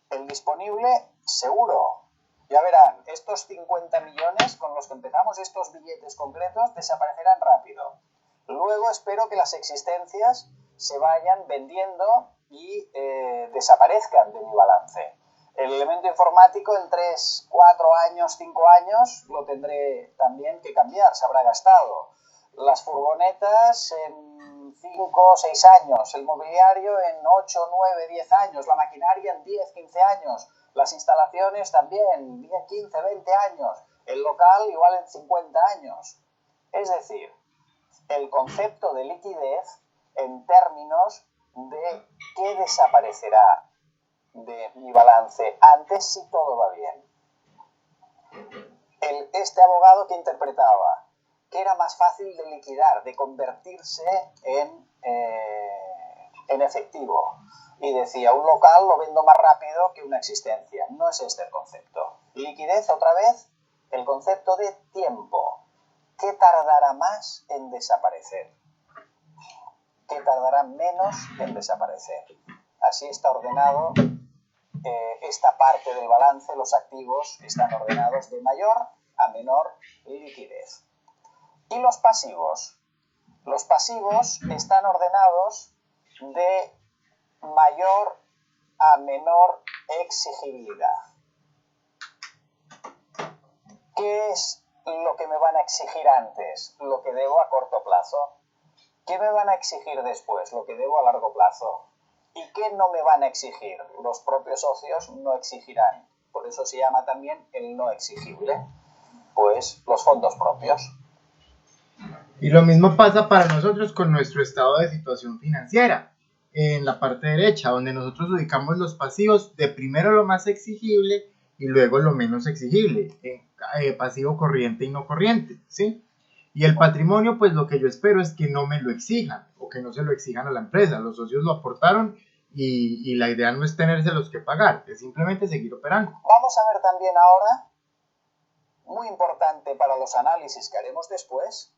El disponible, seguro. Ya verán, estos 50 millones con los que empezamos, estos billetes concretos, desaparecerán rápido. Luego espero que las existencias se vayan vendiendo y desaparezcan de mi balance. El elemento informático en 3, 4 años, 5 años lo tendré también que cambiar, se habrá gastado. Las furgonetas en 5 o 6 años, el mobiliario en 8, 9, 10 años, la maquinaria en 10, 15 años, las instalaciones también 10, 15, 20 años, el local igual en 50 años. Es decir, el concepto de liquidez en términos de qué desaparecerá de mi balance antes si todo va bien. Este abogado que interpretaba que era más fácil de liquidar, de convertirse en efectivo. Y decía, un local lo vendo más rápido que una existencia. No es este el concepto. Liquidez, otra vez, el concepto de tiempo. ¿Qué tardará más en desaparecer? ¿Qué tardará menos en desaparecer? Así está ordenado esta parte del balance. Los activos están ordenados de mayor a menor liquidez. ¿Y los pasivos? Los pasivos están ordenados de mayor a menor exigibilidad. ¿Qué es lo que me van a exigir antes? Lo que debo a corto plazo. ¿Qué me van a exigir después? Lo que debo a largo plazo. ¿Y qué no me van a exigir? Los propios socios no exigirán. Por eso se llama también el no exigible. Pues los fondos propios. Y lo mismo pasa para nosotros con nuestro estado de situación financiera. En la parte derecha, donde nosotros ubicamos los pasivos de primero lo más exigible y luego lo menos exigible, pasivo corriente y no corriente, ¿sí? Y el patrimonio, pues lo que yo espero es que no me lo exijan o que no se lo exijan a la empresa. Los socios lo aportaron y la idea no es tenérselos que pagar, es simplemente seguir operando. Vamos a ver también ahora, muy importante para los análisis que haremos después,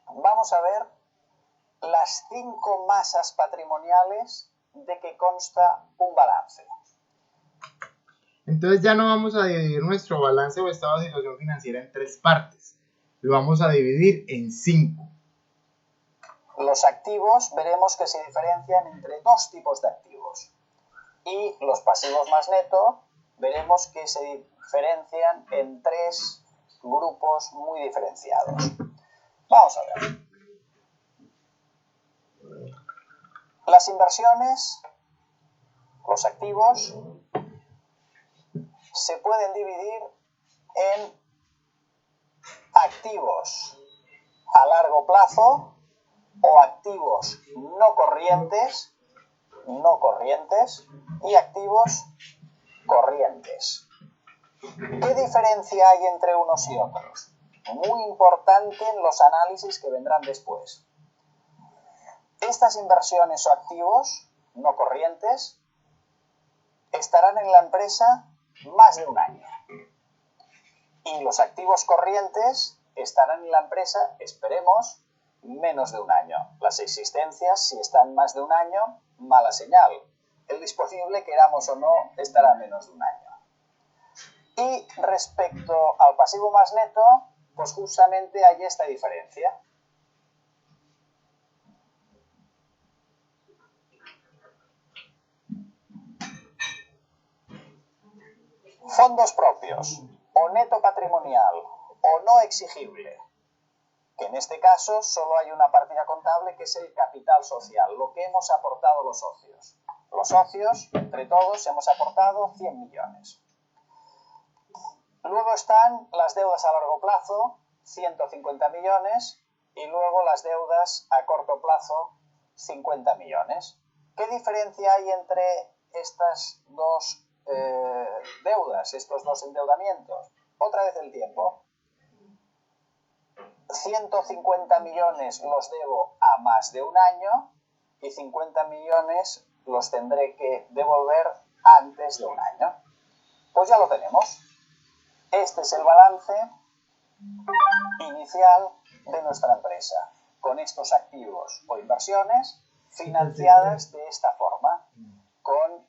vamos a ver las 5 masas patrimoniales de que consta un balance. Entonces ya no vamos a dividir nuestro balance o estado de situación financiera en 3 partes. Lo vamos a dividir en 5. Los activos veremos que se diferencian entre 2 tipos de activos. Y los pasivos más neto veremos que se diferencian en 3 grupos muy diferenciados. Vamos a ver. Las inversiones, los activos, se pueden dividir en activos a largo plazo o activos no corrientes y activos corrientes. ¿Qué diferencia hay entre unos y otros? Muy importante en los análisis que vendrán después. Estas inversiones o activos no corrientes estarán en la empresa más de un año. Y los activos corrientes estarán en la empresa, esperemos, menos de un año. Las existencias, si están más de un año, mala señal. El disponible, queramos o no, estará menos de un año. Y respecto al pasivo más neto, pues justamente hay esta diferencia. Fondos propios, o neto patrimonial, o no exigible, que en este caso solo hay una partida contable que es el capital social, lo que hemos aportado los socios. Los socios, entre todos, hemos aportado 100 millones. Luego están las deudas a largo plazo, 150 millones, y luego las deudas a corto plazo, 50 millones. ¿Qué diferencia hay entre estas dos deudas, estos dos endeudamientos? Otra vez el tiempo. 150 millones los debo a más de un año y 50 millones los tendré que devolver antes de un año. Pues ya lo tenemos. Este es el balance inicial de nuestra empresa, con estos activos o inversiones financiadas de esta forma, con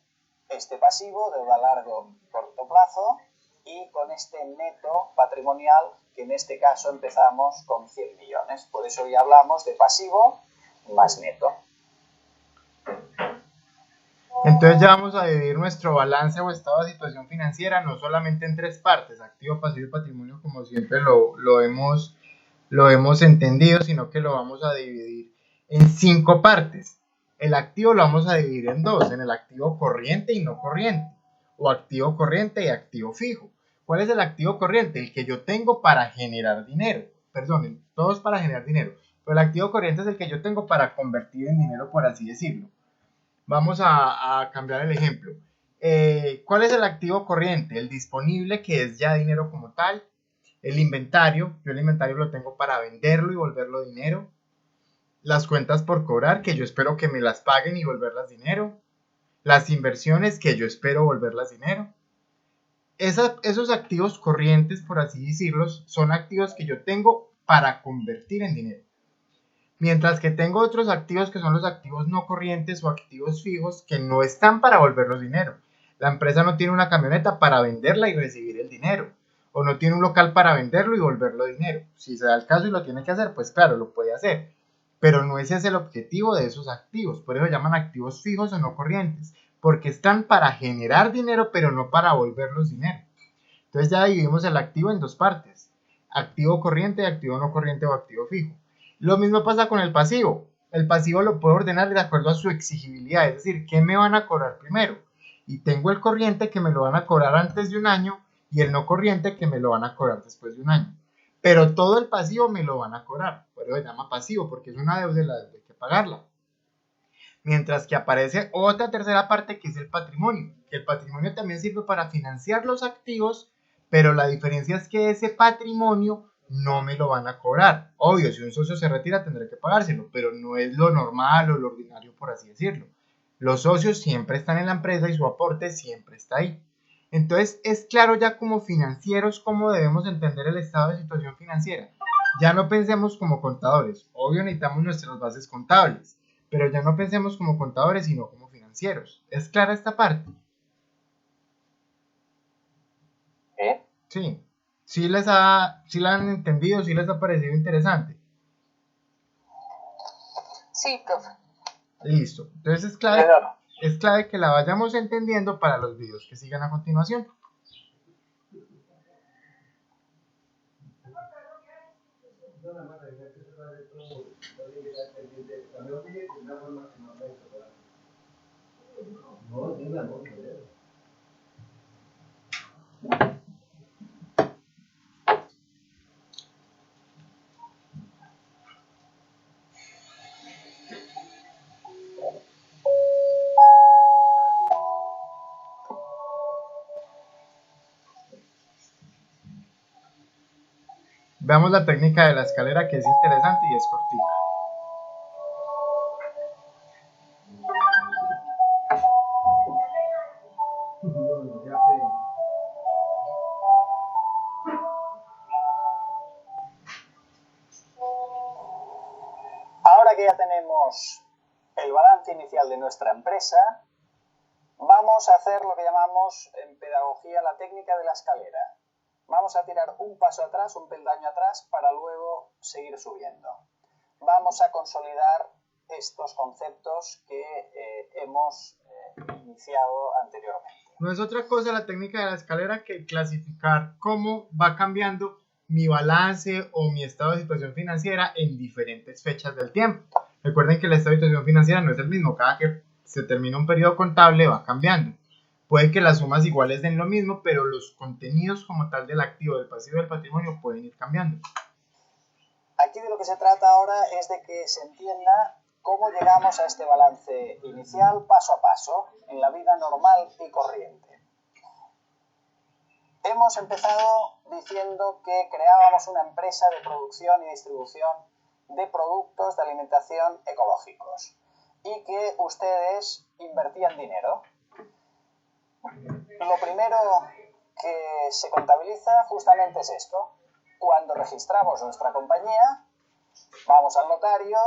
este pasivo, deuda a largo y corto plazo, y con este neto patrimonial, que en este caso empezamos con 100 millones. Por eso ya hablamos de pasivo más neto. Entonces ya vamos a dividir nuestro balance o estado de situación financiera no solamente en 3 partes, activo, pasivo y patrimonio, como siempre lo hemos entendido, sino que lo vamos a dividir en 5 partes. El activo lo vamos a dividir en 2, en el activo corriente y no corriente, o activo corriente y activo fijo. ¿Cuál es el activo corriente? El que yo tengo para generar dinero. Perdón, todo es para generar dinero, pero el activo corriente es el que yo tengo para convertir en dinero, por así decirlo. Vamos a cambiar el ejemplo. ¿Cuál es el activo corriente? El disponible, que es ya dinero como tal. El inventario, yo el inventario lo tengo para venderlo y volverlo dinero. Las cuentas por cobrar, que yo espero que me las paguen y volverlas dinero. Las inversiones, que yo espero volverlas dinero. Esos activos corrientes, por así decirlos, son activos que yo tengo para convertir en dinero. Mientras que tengo otros activos que son los activos no corrientes o activos fijos que no están para volverlos dinero. La empresa no tiene una camioneta para venderla y recibir el dinero. O no tiene un local para venderlo y volverlo dinero. Si se da el caso y lo tiene que hacer, pues claro, lo puede hacer. Pero no ese es el objetivo de esos activos. Por eso se llaman activos fijos o no corrientes. Porque están para generar dinero, pero no para volverlos dinero. Entonces ya dividimos el activo en 2 partes. Activo corriente, activo no corriente o activo fijo. Lo mismo pasa con el pasivo. El pasivo lo puedo ordenar de acuerdo a su exigibilidad, es decir, ¿qué me van a cobrar primero? Y tengo el corriente que me lo van a cobrar antes de un año y el no corriente que me lo van a cobrar después de un año. Pero todo el pasivo me lo van a cobrar, por eso se llama pasivo, porque es una deuda y la deuda hay que pagarla. Mientras que aparece otra tercera parte que es el patrimonio, que el patrimonio también sirve para financiar los activos, pero la diferencia es que ese patrimonio no me lo van a cobrar. Obvio, si un socio se retira tendré que pagárselo, pero no es lo normal o lo ordinario, por así decirlo. Los socios siempre están en la empresa y su aporte siempre está ahí. Entonces es claro ya como financieros cómo debemos entender el estado de situación financiera. Ya no pensemos como contadores. Obvio necesitamos nuestras bases contables, pero ya no pensemos como contadores sino como financieros. ¿Es clara esta parte? Sí. ¿Sí la han entendido? ¿Sí les ha parecido interesante? Sí, profe. Listo. Entonces es clave que la vayamos entendiendo para los videos que sigan a continuación. Veamos la técnica de la escalera, que es interesante y es cortica. Ahora que ya tenemos el balance inicial de nuestra empresa, vamos a hacer lo que llamamos en pedagogía la técnica de la escalera. Vamos a tirar un paso atrás, un peldaño atrás, para luego seguir subiendo. Vamos a consolidar estos conceptos que hemos iniciado anteriormente. No es otra cosa la técnica de la escalera que clasificar cómo va cambiando mi balance o mi estado de situación financiera en diferentes fechas del tiempo. Recuerden que el estado de situación financiera no es el mismo, cada que se termina un periodo contable va cambiando. Puede que las sumas iguales den lo mismo, pero los contenidos como tal del activo, del pasivo y del patrimonio pueden ir cambiando. Aquí de lo que se trata ahora es de que se entienda cómo llegamos a este balance inicial paso a paso en la vida normal y corriente. Hemos empezado diciendo que creábamos una empresa de producción y distribución de productos de alimentación ecológicos y que ustedes invertían dinero. Lo primero que se contabiliza justamente es esto. Cuando registramos nuestra compañía, vamos al notario,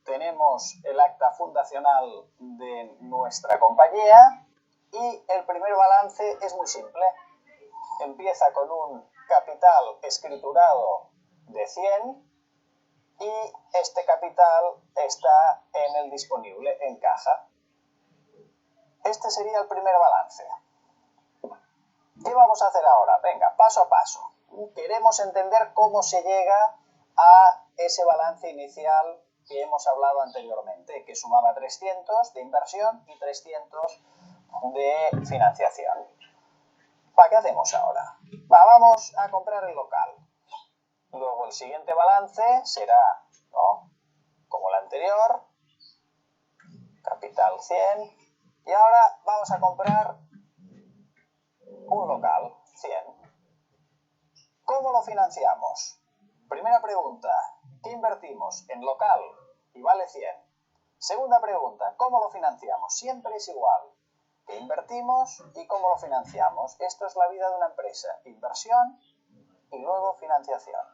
tenemos el acta fundacional de nuestra compañía y el primer balance es muy simple. Empieza con un capital escriturado de 100 y este capital está en el disponible, en caja. Este sería el primer balance. ¿Qué vamos a hacer ahora? Venga, paso a paso. Queremos entender cómo se llega a ese balance inicial que hemos hablado anteriormente, que sumaba 300 de inversión y 300 de financiación. ¿Qué hacemos ahora? Vamos a comprar el local. Luego el siguiente balance será, ¿no?, como el anterior, capital 100, y ahora vamos a comprar un local, 100. ¿Cómo lo financiamos? Primera pregunta, ¿qué invertimos en local? Y vale 100. Segunda pregunta, ¿cómo lo financiamos? Siempre es igual. ¿Qué invertimos y cómo lo financiamos? Esto es la vida de una empresa, inversión y luego financiación.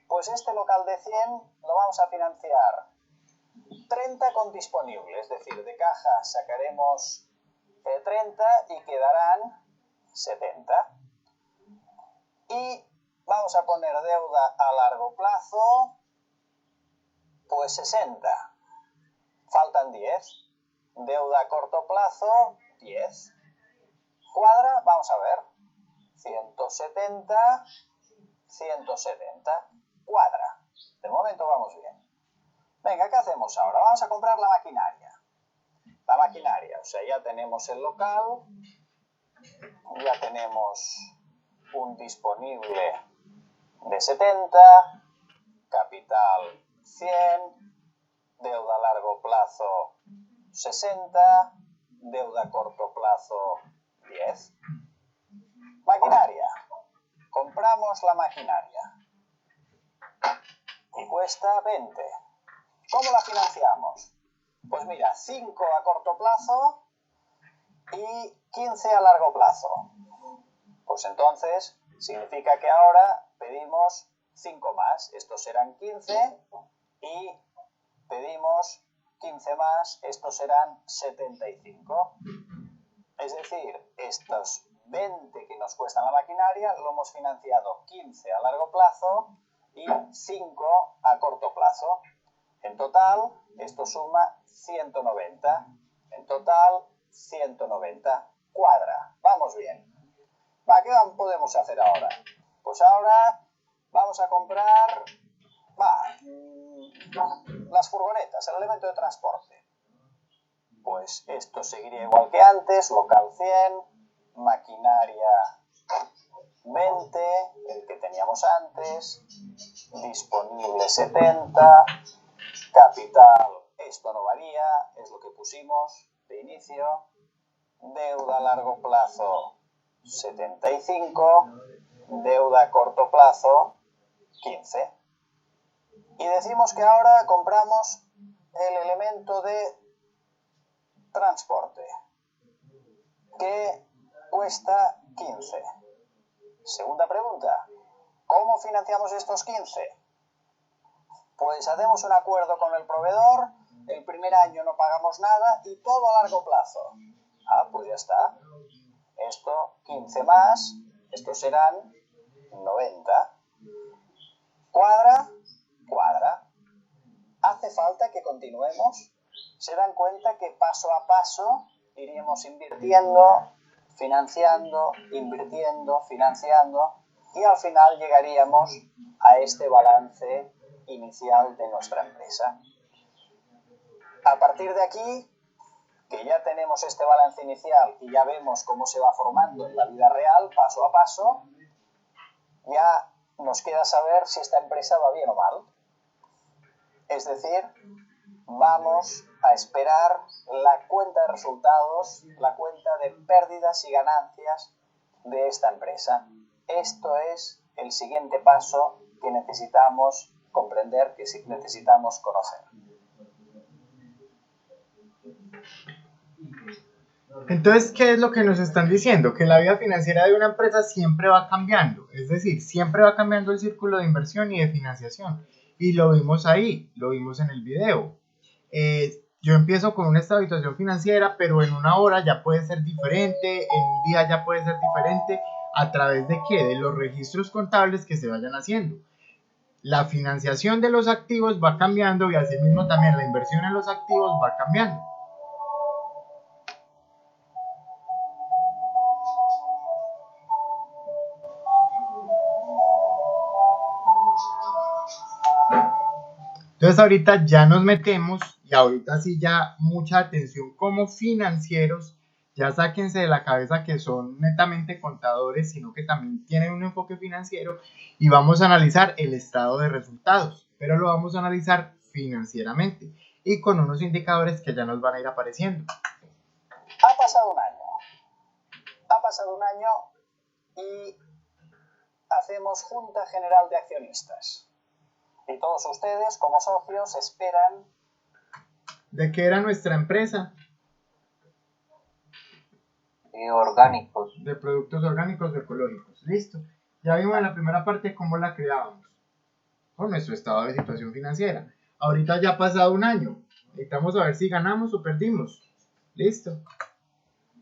Pues este local de 100 lo vamos a financiar 30 con disponible, es decir, de caja sacaremos 30 y quedarán 70. Y vamos a poner deuda a largo plazo, pues 60. Faltan 10. Deuda a corto plazo, 10. Cuadra, vamos a ver. 170, 170. Cuadra. De momento vamos bien. Venga, ¿qué hacemos ahora? Vamos a comprar la maquinaria. La maquinaria, o sea, ya tenemos el local, ya tenemos un disponible de 70, capital 100, deuda a largo plazo 60, deuda a corto plazo 10. Maquinaria. Compramos la maquinaria y cuesta 20. ¿Cómo la financiamos? Pues mira, 5 a corto plazo y 15 a largo plazo. Pues entonces significa que ahora pedimos 5 más. Estos serán 15 y pedimos 15 más. Estos serán 75. Es decir, estos 20 que nos cuesta la maquinaria lo hemos financiado 15 a largo plazo y 5 a corto plazo. En total, esto suma 190. En total, 190. Cuadra. Vamos bien. ¿Qué podemos hacer ahora? Pues ahora vamos a comprar Las furgonetas, el elemento de transporte. Pues esto seguiría igual que antes, local 100, maquinaria 20, el que teníamos antes, disponible 70, capital, esto no varía, es lo que pusimos de inicio, deuda a largo plazo 75, deuda a corto plazo 15. Y decimos que ahora compramos el elemento de transporte, que cuesta 15. Segunda pregunta, ¿cómo financiamos estos 15? Pues hacemos un acuerdo con el proveedor, el primer año no pagamos nada y todo a largo plazo. Pues ya está. Esto 15 más, estos serán 90. ¿Cuadra? Cuadra. ¿Hace falta que continuemos? Se dan cuenta que paso a paso iríamos invirtiendo, financiando, invirtiendo, financiando y al final llegaríamos a este balance inicial de nuestra empresa. A partir de aquí, que ya tenemos este balance inicial y ya vemos cómo se va formando en la vida real, paso a paso, ya nos queda saber si esta empresa va bien o mal. Es decir, vamos a esperar la cuenta de resultados, la cuenta de pérdidas y ganancias de esta empresa. Esto es el siguiente paso que necesitamos comprender, que necesitamos conocer. Entonces, ¿qué es lo que nos están diciendo? Que la vida financiera de una empresa siempre va cambiando, es decir, siempre va cambiando el círculo de inversión y de financiación. Y lo vimos ahí, lo vimos en el video. Yo empiezo con una estabilización financiera, pero en una hora ya puede ser diferente, en un día ya puede ser diferente, ¿a través de qué? De los registros contables que se vayan haciendo. La financiación de los activos va cambiando y asimismo también la inversión en los activos va cambiando. Entonces ahorita ya nos metemos y ahorita sí ya mucha atención como financieros, ya sáquense de la cabeza que son netamente contadores, sino que también tienen un enfoque financiero y vamos a analizar el estado de resultados, pero lo vamos a analizar financieramente y con unos indicadores que ya nos van a ir apareciendo. Ha pasado un año y hacemos Junta General de Accionistas. Y todos ustedes, como socios, esperan... ¿De qué era nuestra empresa? Orgánicos. De productos orgánicos ecológicos. Listo. Ya vimos en la primera parte cómo la creábamos. Con nuestro estado de situación financiera. Ahorita ya ha pasado un año. Necesitamos saber si ganamos o perdimos. Listo.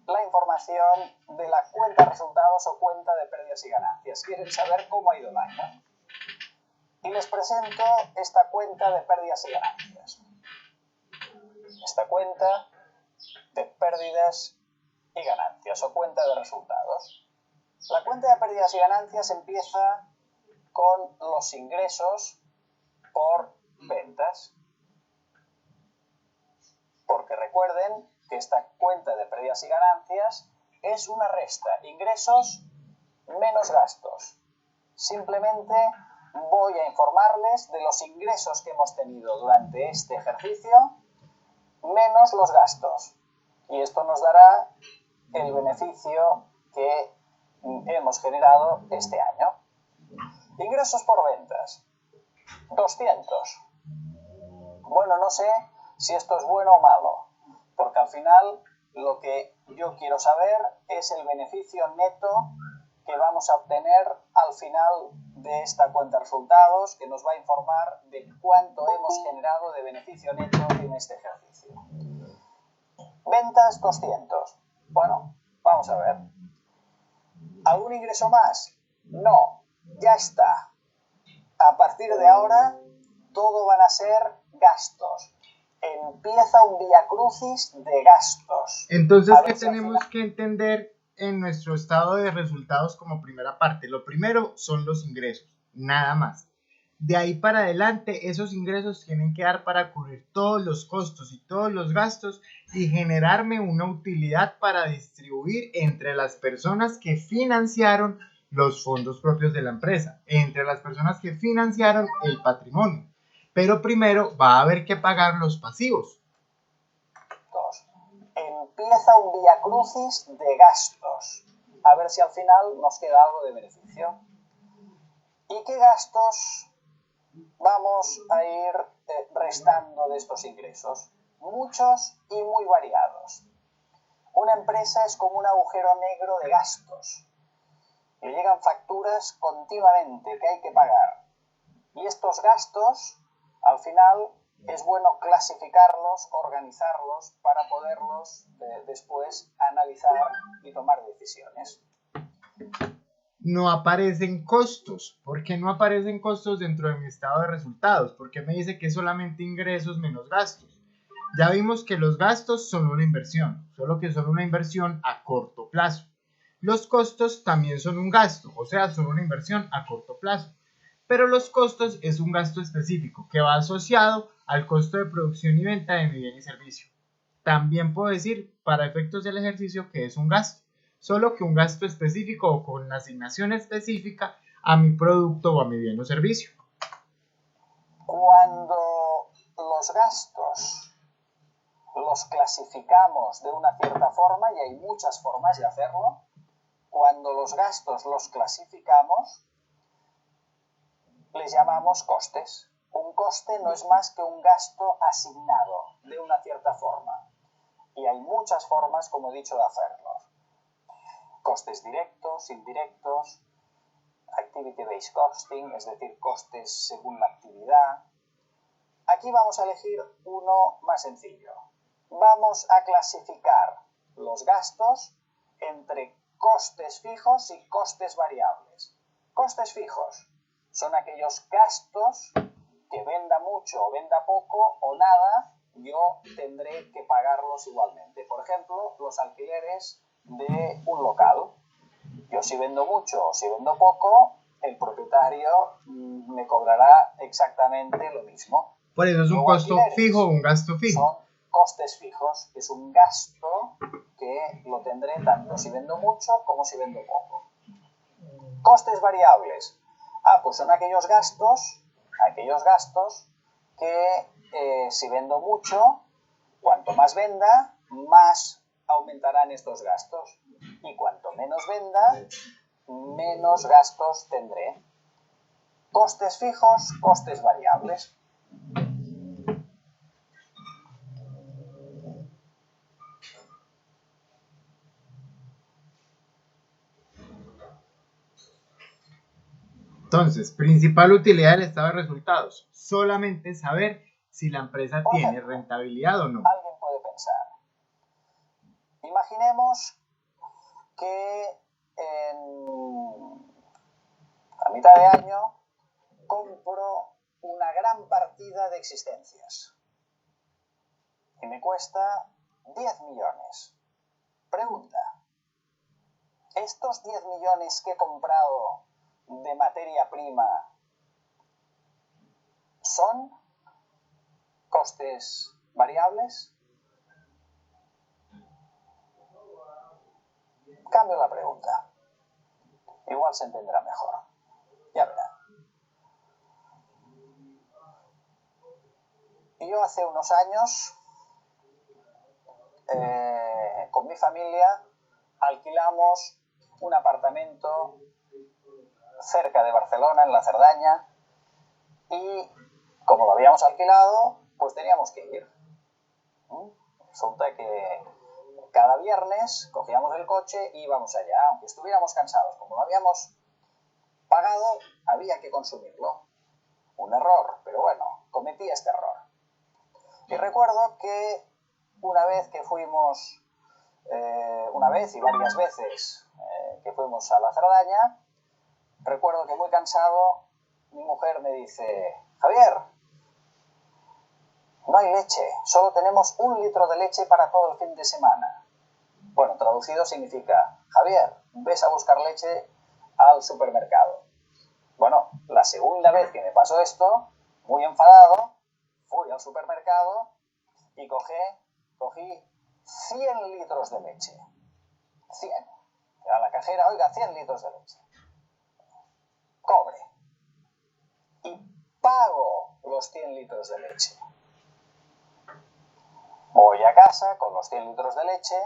La información de la cuenta de resultados o cuenta de pérdidas y ganancias. ¿Quieren saber cómo ha ido el año? Y les presento esta cuenta de pérdidas y ganancias. Esta cuenta de pérdidas y ganancias o cuenta de resultados. La cuenta de pérdidas y ganancias empieza con los ingresos por ventas. Porque recuerden que esta cuenta de pérdidas y ganancias es una resta, ingresos menos gastos. Simplemente voy a informarles de los ingresos que hemos tenido durante este ejercicio menos los gastos. Y esto nos dará el beneficio que hemos generado este año. Ingresos por ventas. 200. Bueno, no sé si esto es bueno o malo, porque al final lo que yo quiero saber es el beneficio neto que vamos a obtener al final de esta cuenta de resultados, que nos va a informar de cuánto hemos generado de beneficio neto en este ejercicio. Ventas 200. Bueno, vamos a ver. ¿Algún ingreso más? No, ya está. A partir de ahora, todo van a ser gastos. Empieza un viacrucis de gastos. Entonces, ¿qué tenemos que entender en nuestro estado de resultados como primera parte? Lo primero son los ingresos, nada más. De ahí para adelante, esos ingresos tienen que dar para cubrir todos los costos y todos los gastos y generarme una utilidad para distribuir entre las personas que financiaron los fondos propios de la empresa, entre las personas que financiaron el patrimonio. Pero primero va a haber que pagar los pasivos. Empieza un viacrucis de gastos. A ver si al final nos queda algo de beneficio. ¿Y qué gastos vamos a ir restando de estos ingresos? Muchos y muy variados. Una empresa es como un agujero negro de gastos. Le llegan facturas continuamente que hay que pagar. Y estos gastos, al final, es bueno clasificarlos, organizarlos para poderlos después analizar y tomar decisiones. No aparecen costos. ¿Por qué no aparecen costos dentro de mi estado de resultados? Porque me dice que es solamente ingresos menos gastos. Ya vimos que los gastos son una inversión, solo que son una inversión a corto plazo. Los costos también son un gasto, o sea, son una inversión a corto plazo. Pero los costos es un gasto específico que va asociado al costo de producción y venta de mi bien y servicio. También puedo decir, para efectos del ejercicio, que es un gasto, solo que un gasto específico o con una asignación específica a mi producto o a mi bien o servicio. Cuando los gastos los clasificamos de una cierta forma, y hay muchas formas de hacerlo, cuando los gastos los clasificamos, les llamamos costes. Un coste no es más que un gasto asignado de una cierta forma. Y hay muchas formas, como he dicho, de hacerlo. Costes directos, indirectos, activity-based costing, es decir, costes según la actividad. Aquí vamos a elegir uno más sencillo. Vamos a clasificar los gastos entre costes fijos y costes variables. Costes fijos son aquellos gastos que venda mucho o venda poco o nada, yo tendré que pagarlos igualmente. Por ejemplo, los alquileres de un local. Yo si vendo mucho o si vendo poco, el propietario me cobrará exactamente lo mismo. Por eso es un costo fijo o un gasto fijo. Son costes fijos, es un gasto que lo tendré tanto si vendo mucho como si vendo poco. Costes variables. Pues son aquellos gastos que si vendo mucho, cuanto más venda, más aumentarán estos gastos. Y cuanto menos venda, menos gastos tendré. Costes fijos, costes variables. Entonces, principal utilidad del estado de resultados, solamente saber si la empresa tiene rentabilidad o no. Alguien puede pensar, imaginemos que a mitad de año compro una gran partida de existencias y me cuesta 10 millones. Pregunta, ¿estos 10 millones que he comprado de materia prima son costes variables? Cambio la pregunta. Igual se entenderá mejor. Ya verá. Yo hace unos años, con mi familia, alquilamos un apartamento cerca de Barcelona, en la Cerdaña, y como lo habíamos alquilado, pues teníamos que ir. Resulta que cada viernes cogíamos el coche y íbamos allá, aunque estuviéramos cansados. Como lo habíamos pagado, había que consumirlo. Un error, pero bueno, cometí este error. Y recuerdo que una vez que fuimos, una vez y varias veces que fuimos a la Cerdaña, recuerdo que muy cansado, mi mujer me dice, Javier, no hay leche, solo tenemos 1 litro de leche para todo el fin de semana. Bueno, traducido significa, Javier, ves a buscar leche al supermercado. Bueno, la segunda vez que me pasó esto, muy enfadado, fui al supermercado y cogí 100 litros de leche. 100. A la cajera, oiga, 100 litros de leche. Cobre. Y pago los 100 litros de leche. Voy a casa con los 100 litros de leche,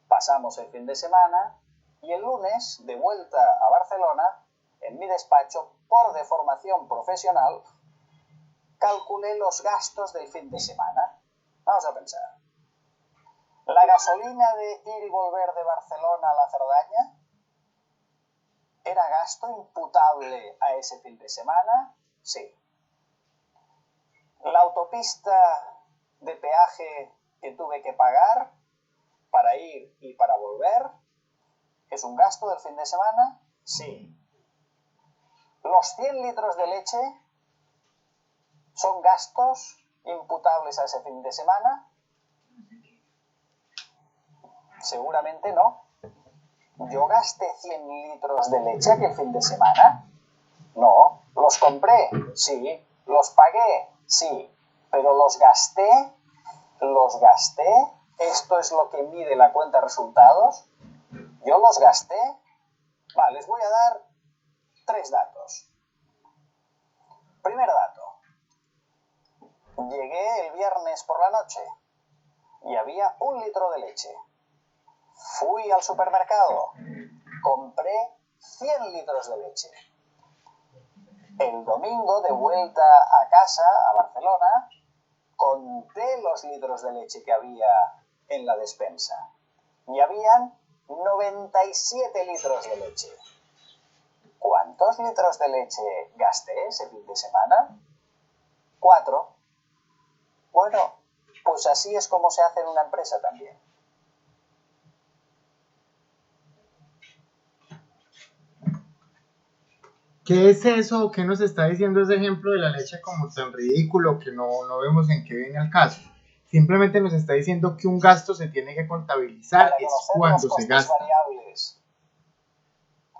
pasamos el fin de semana y el lunes, de vuelta a Barcelona, en mi despacho, por deformación profesional, calculé los gastos del fin de semana. Vamos a pensar. La gasolina de ir y volver de Barcelona a la Cerdaña ¿era gasto imputable a ese fin de semana? Sí. La autopista de peaje que tuve que pagar para ir y para volver ¿es un gasto del fin de semana? Sí. ¿Los 100 litros de leche son gastos imputables a ese fin de semana? Seguramente no. ¿Yo gasté 100 litros de leche aquel fin de semana? No. ¿Los compré? Sí. ¿Los pagué? Sí. ¿Pero los gasté? ¿Los gasté? ¿Esto es lo que mide la cuenta de resultados? ¿Yo los gasté? Vale, les voy a dar 3 datos. Primer dato. Llegué el viernes por la noche y había 1 litro de leche. Fui al supermercado, compré 100 litros de leche. El domingo, de vuelta a casa, a Barcelona, conté los litros de leche que había en la despensa. Y habían 97 litros de leche. ¿Cuántos litros de leche gasté ese fin de semana? 4. Bueno, pues así es como se hace en una empresa también. ¿Qué es eso? ¿Qué nos está diciendo ese ejemplo de la leche como tan ridículo que no vemos en qué viene el caso? Simplemente nos está diciendo que un gasto se tiene que contabilizar es cuando se gasta. Variables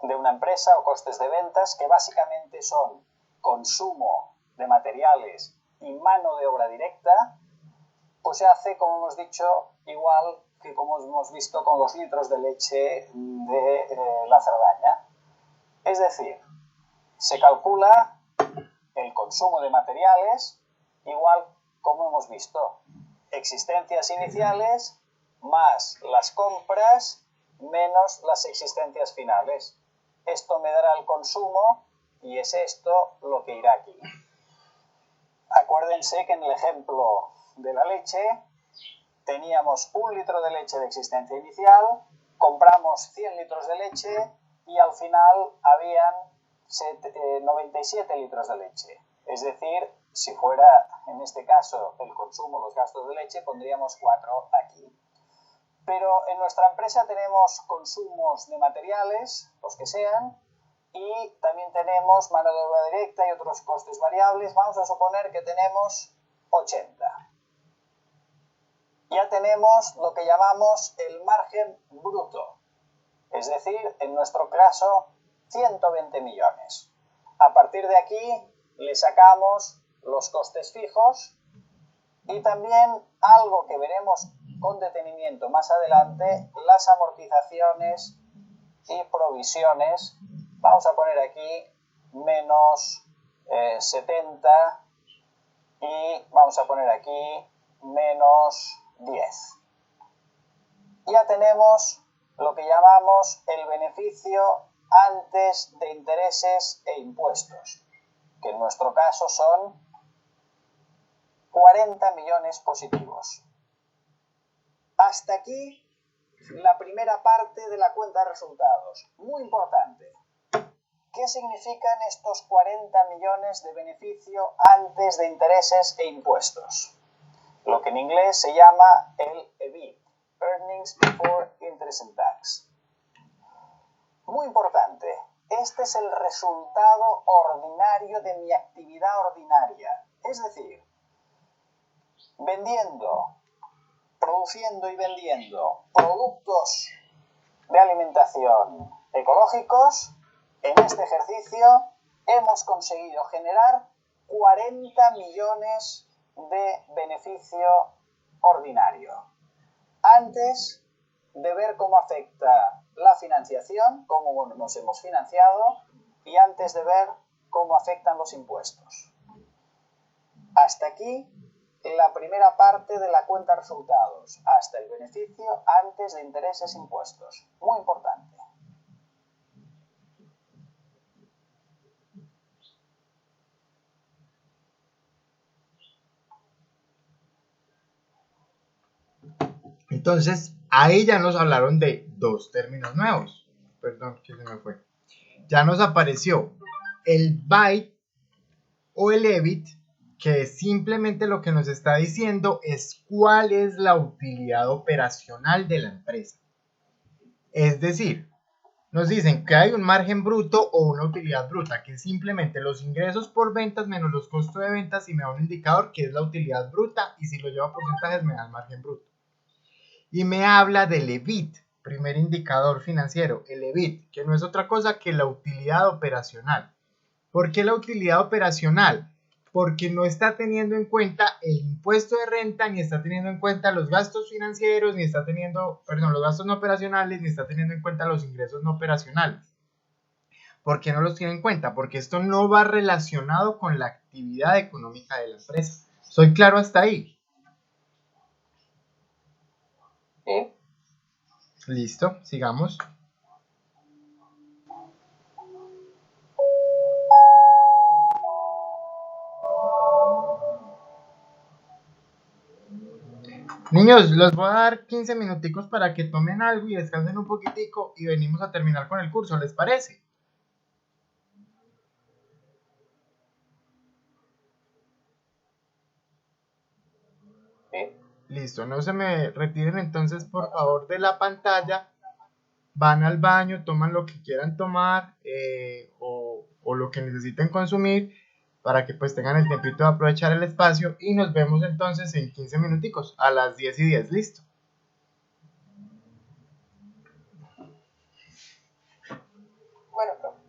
de una empresa o costes de ventas que básicamente son consumo de materiales y mano de obra directa, pues se hace, como hemos dicho, igual que como hemos visto con los litros de leche de la Cerdaña. Es decir, se calcula el consumo de materiales igual como hemos visto. Existencias iniciales más las compras menos las existencias finales. Esto me dará el consumo y es esto lo que irá aquí. Acuérdense que en el ejemplo de la leche teníamos 1 litro de leche de existencia inicial, compramos 100 litros de leche y al final habían 97 litros de leche. Es decir, si fuera en este caso el consumo, los gastos de leche, pondríamos 4 aquí. Pero en nuestra empresa tenemos consumos de materiales, los que sean, y también tenemos mano de obra directa y otros costes variables. Vamos a suponer que tenemos 80. Ya tenemos lo que llamamos el margen bruto, es decir, en nuestro caso, 120 millones. A partir de aquí le sacamos los costes fijos y también algo que veremos con detenimiento más adelante, las amortizaciones y provisiones. Vamos a poner aquí menos 70 y vamos a poner aquí menos 10. Ya tenemos lo que llamamos el beneficio antes de intereses e impuestos, que en nuestro caso son 40 millones positivos. Hasta aquí la primera parte de la cuenta de resultados. Muy importante. ¿Qué significan estos 40 millones de beneficio antes de intereses e impuestos? Lo que en inglés se llama el EBIT, Earnings Before Interest and Tax. Muy importante, este es el resultado ordinario de mi actividad ordinaria. Es decir, produciendo y vendiendo productos de alimentación ecológicos, en este ejercicio hemos conseguido generar 40 millones de beneficio ordinario. Antes de ver cómo afecta la financiación, cómo nos hemos financiado, y antes de ver cómo afectan los impuestos. Hasta aquí la primera parte de la cuenta de resultados, hasta el beneficio antes de intereses e impuestos. Muy importante. Entonces, ahí ya nos hablaron de dos términos nuevos. Perdón, que se me fue. Ya nos apareció el byte o el EBIT, que simplemente lo que nos está diciendo es cuál es la utilidad operacional de la empresa. Es decir, nos dicen que hay un margen bruto o una utilidad bruta, que es simplemente los ingresos por ventas menos los costos de ventas, y me da un indicador que es la utilidad bruta, y si lo llevo a porcentajes me da el margen bruto. Y me habla del EBIT, primer indicador financiero, el EBIT, que no es otra cosa que la utilidad operacional. ¿Por qué la utilidad operacional? Porque no está teniendo en cuenta el impuesto de renta, ni está teniendo en cuenta los gastos financieros, ni está teniendo, perdón, los gastos no operacionales, ni está teniendo en cuenta los ingresos no operacionales. ¿Por qué no los tiene en cuenta? Porque esto no va relacionado con la actividad económica de la empresa. ¿Soy claro hasta ahí? Sí. Listo, sigamos. Niños, les voy a dar 15 minuticos para que tomen algo y descansen un poquitico y venimos a terminar con el curso, ¿les parece? Sí. Listo, no se me retiren entonces por favor de la pantalla, van al baño, toman lo que quieran tomar o lo que necesiten consumir para que pues tengan el tiempito de aprovechar el espacio y nos vemos entonces en 15 minuticos a las 10:10, listo. Bueno, profe.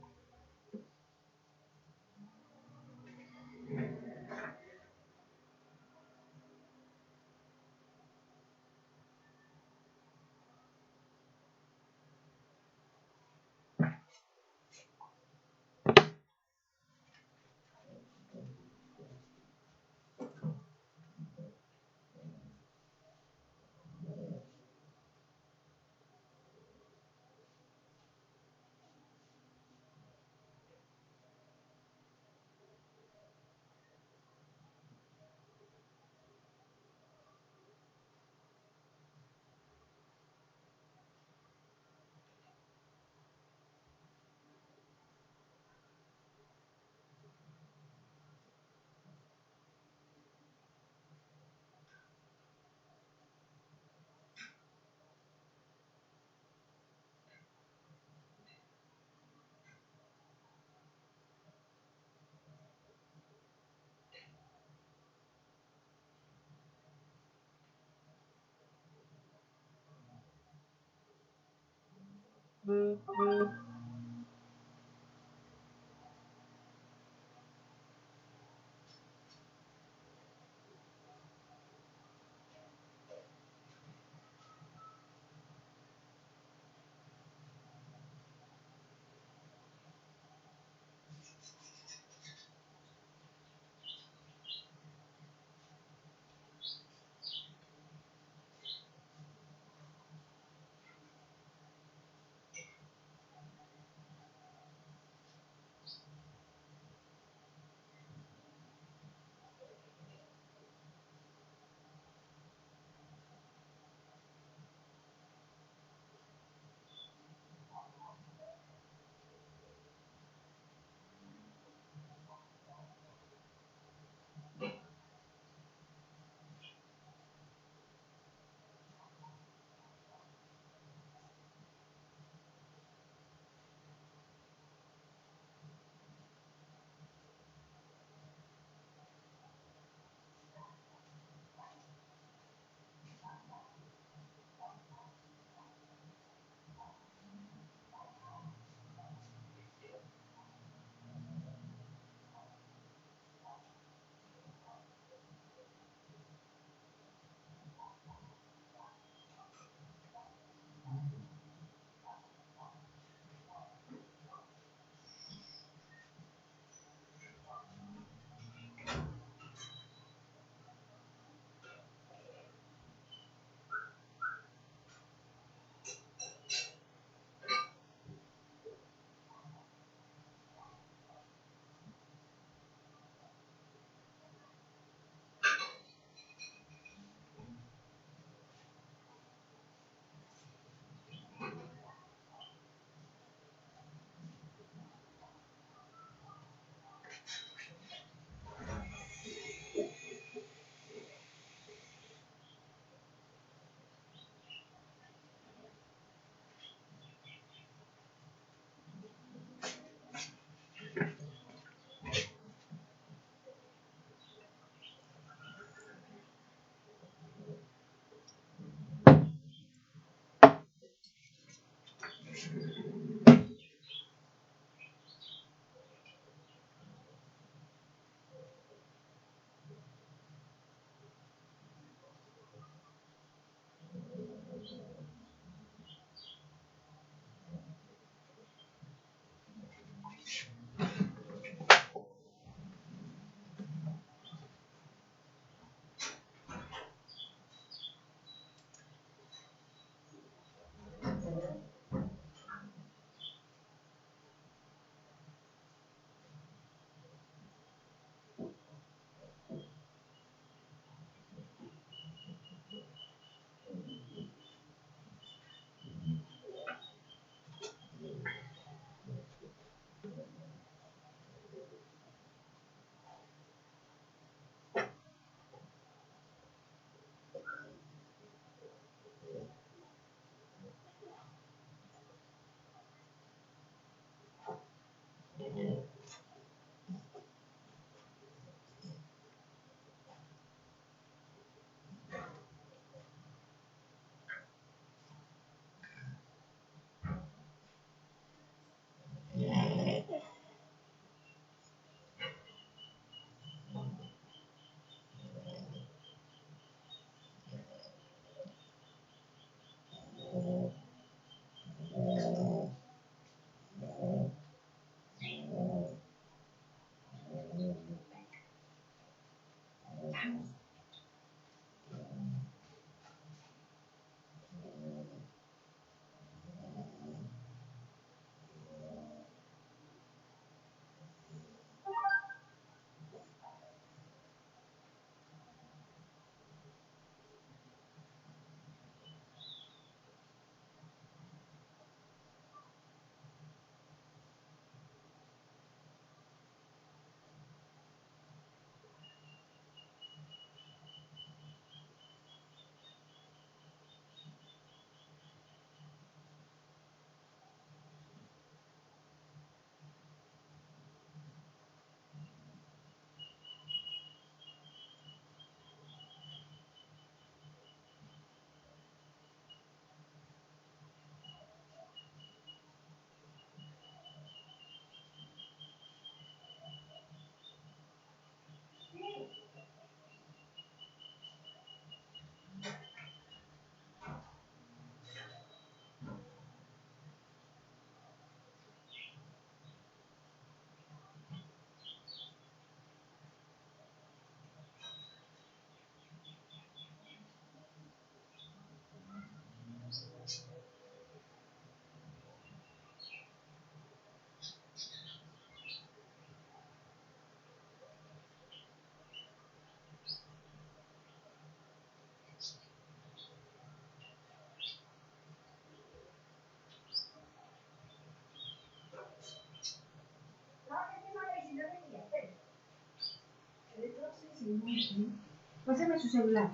Pásame su celular.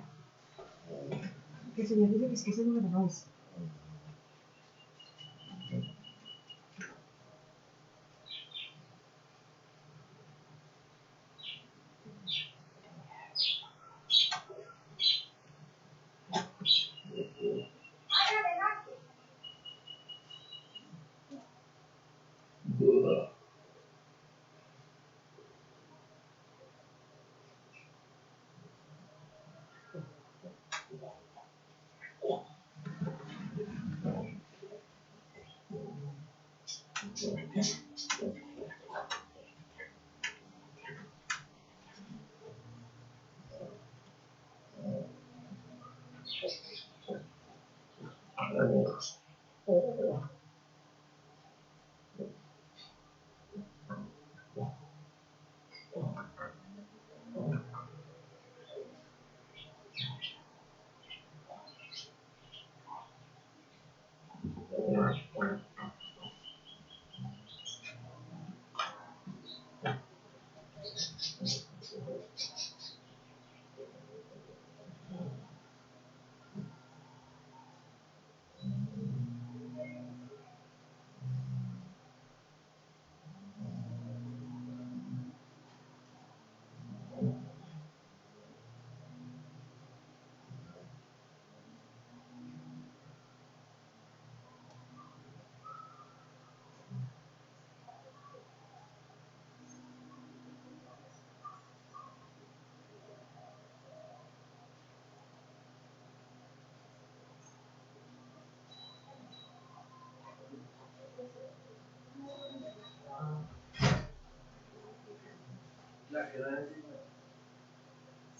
Que el señor dice que ese número no es.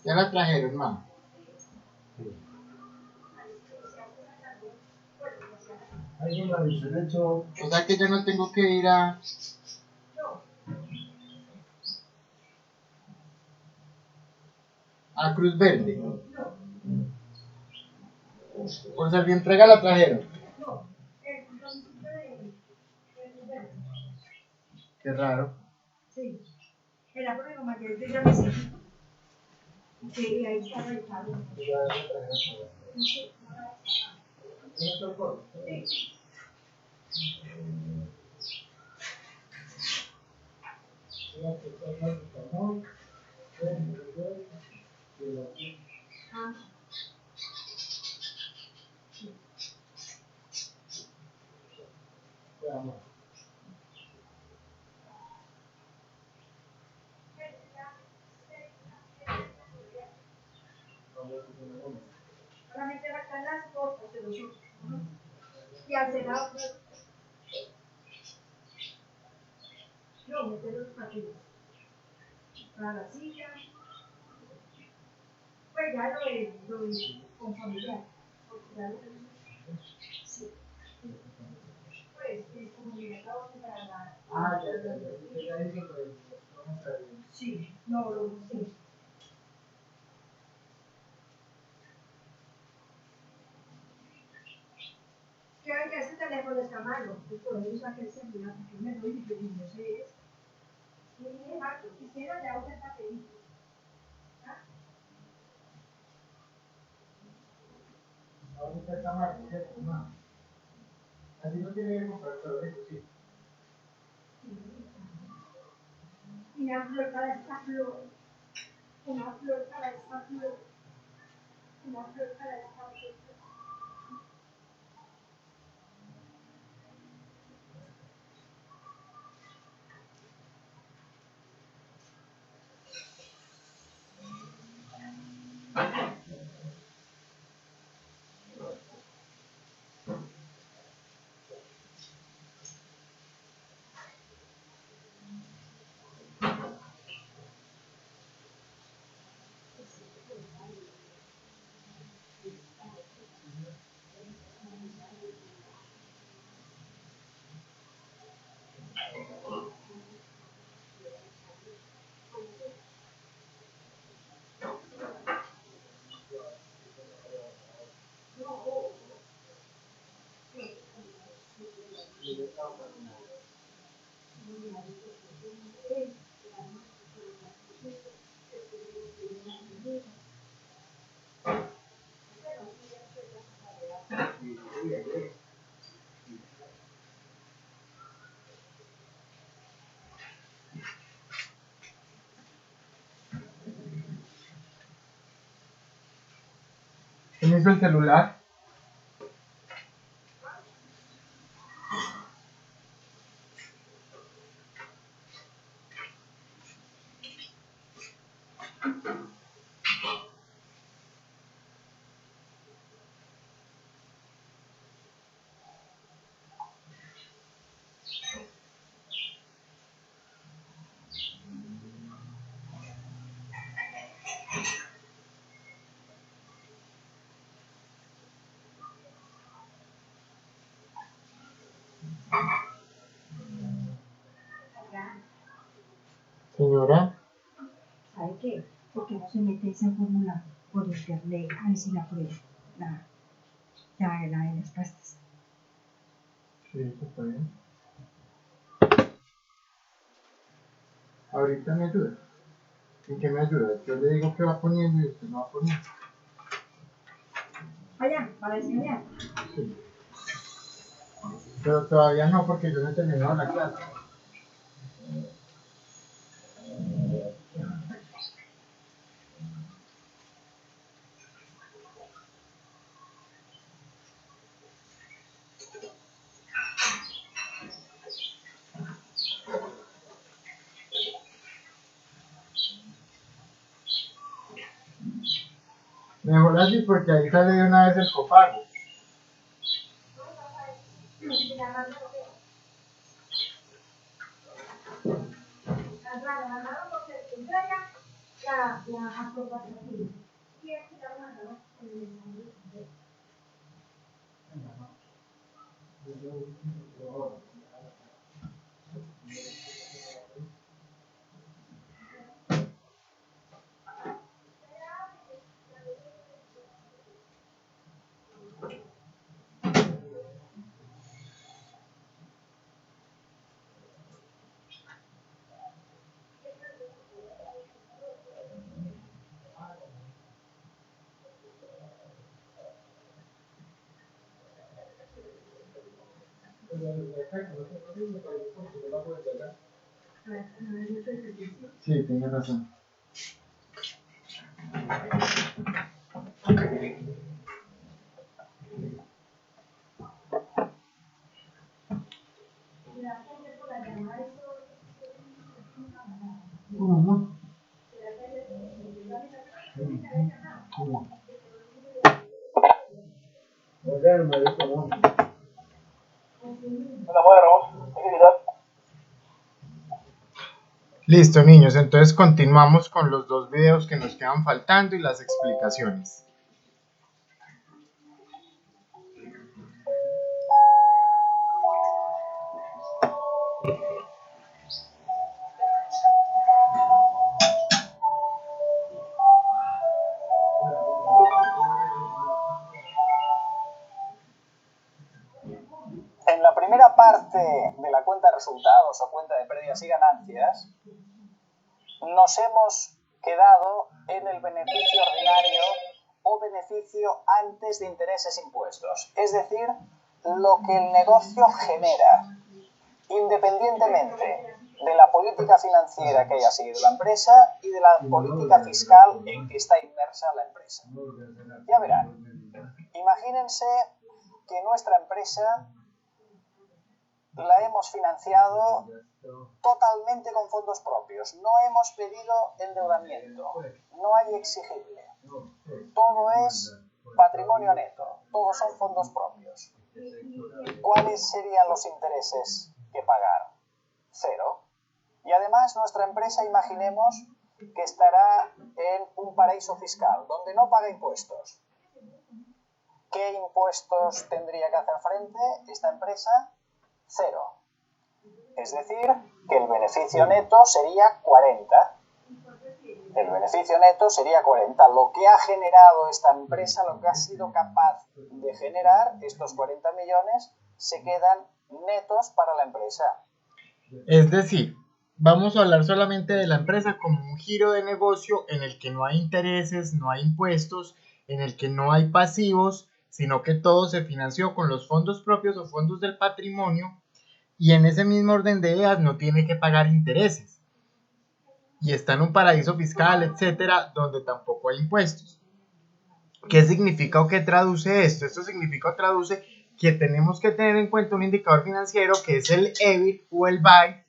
Ya la trajeron, ma. O sea que yo no tengo que ir a Cruz Verde. O sea, mi entrega la trajeron. Qué raro. Sí. Era por el mayor de yo me sé. Sí, ahí está realizado. Sí. Solamente acá las cosas de nosotros, ¿no? Y al Senado, no, meter los papeles para la silla, pues ya lo de con familiar, porque ya lo sí, pues como me acabo de para la... Ah, ya dije lo de sí, no, sí. Creo que ese teléfono está malo, y por eso saqué el celular, porque me lo dije, y no sé es. Sí, Marco, quisiera ya usted papelito. ¿Ah? Ahorita está mal, ¿no? Así no tiene que comprar todo eso, sí. Y una flor para esta flor, una flor para esta flor, una flor para esta flor. ¿Quién hizo el celular? Señora. ¿Sabe qué? Porque no se mete ese formulario por internet, a ver si la prueba, la de las pastas. Sí, eso está bien. Ahorita me ayuda. ¿En qué me ayuda? Yo le digo que va poniendo y usted no va poniendo. Allá, para enseñar. Sí. Pero todavía no, porque yo no he terminado la clase. Mejor así porque ahí sale de una vez el copago. La aprobación. Y aquí la mandaron con el mensaje de Sí, tienes razón. Listo, niños, entonces continuamos con los dos videos que nos quedan faltando y las explicaciones. En la primera parte de la cuenta de resultados o cuenta de pérdidas y ganancias, nos hemos quedado en el beneficio ordinario o beneficio antes de intereses e impuestos, es decir, lo que el negocio genera, independientemente de la política financiera que haya seguido la empresa y de la política fiscal en que está inmersa la empresa. Ya verán, imagínense que nuestra empresa la hemos financiado totalmente con fondos propios, no hemos pedido endeudamiento, no hay exigible, todo es patrimonio neto, todos son fondos propios. ¿Cuáles serían los intereses que pagar? 0. Y además nuestra empresa, imaginemos que estará en un paraíso fiscal, donde no paga impuestos. ¿Qué impuestos tendría que hacer frente esta empresa? 0. Es decir, que el beneficio neto sería 40. El beneficio neto sería 40. Lo que ha generado esta empresa, lo que ha sido capaz de generar, estos 40 millones, se quedan netos para la empresa. Es decir, vamos a hablar solamente de la empresa como un giro de negocio en el que no hay intereses, no hay impuestos, en el que no hay pasivos, sino que todo se financió con los fondos propios o fondos del patrimonio, y en ese mismo orden de ideas no tiene que pagar intereses. Y está en un paraíso fiscal, etcétera, donde tampoco hay impuestos. ¿Qué significa o qué traduce esto? Esto significa o traduce que tenemos que tener en cuenta un indicador financiero que es el EBIT o el BAI,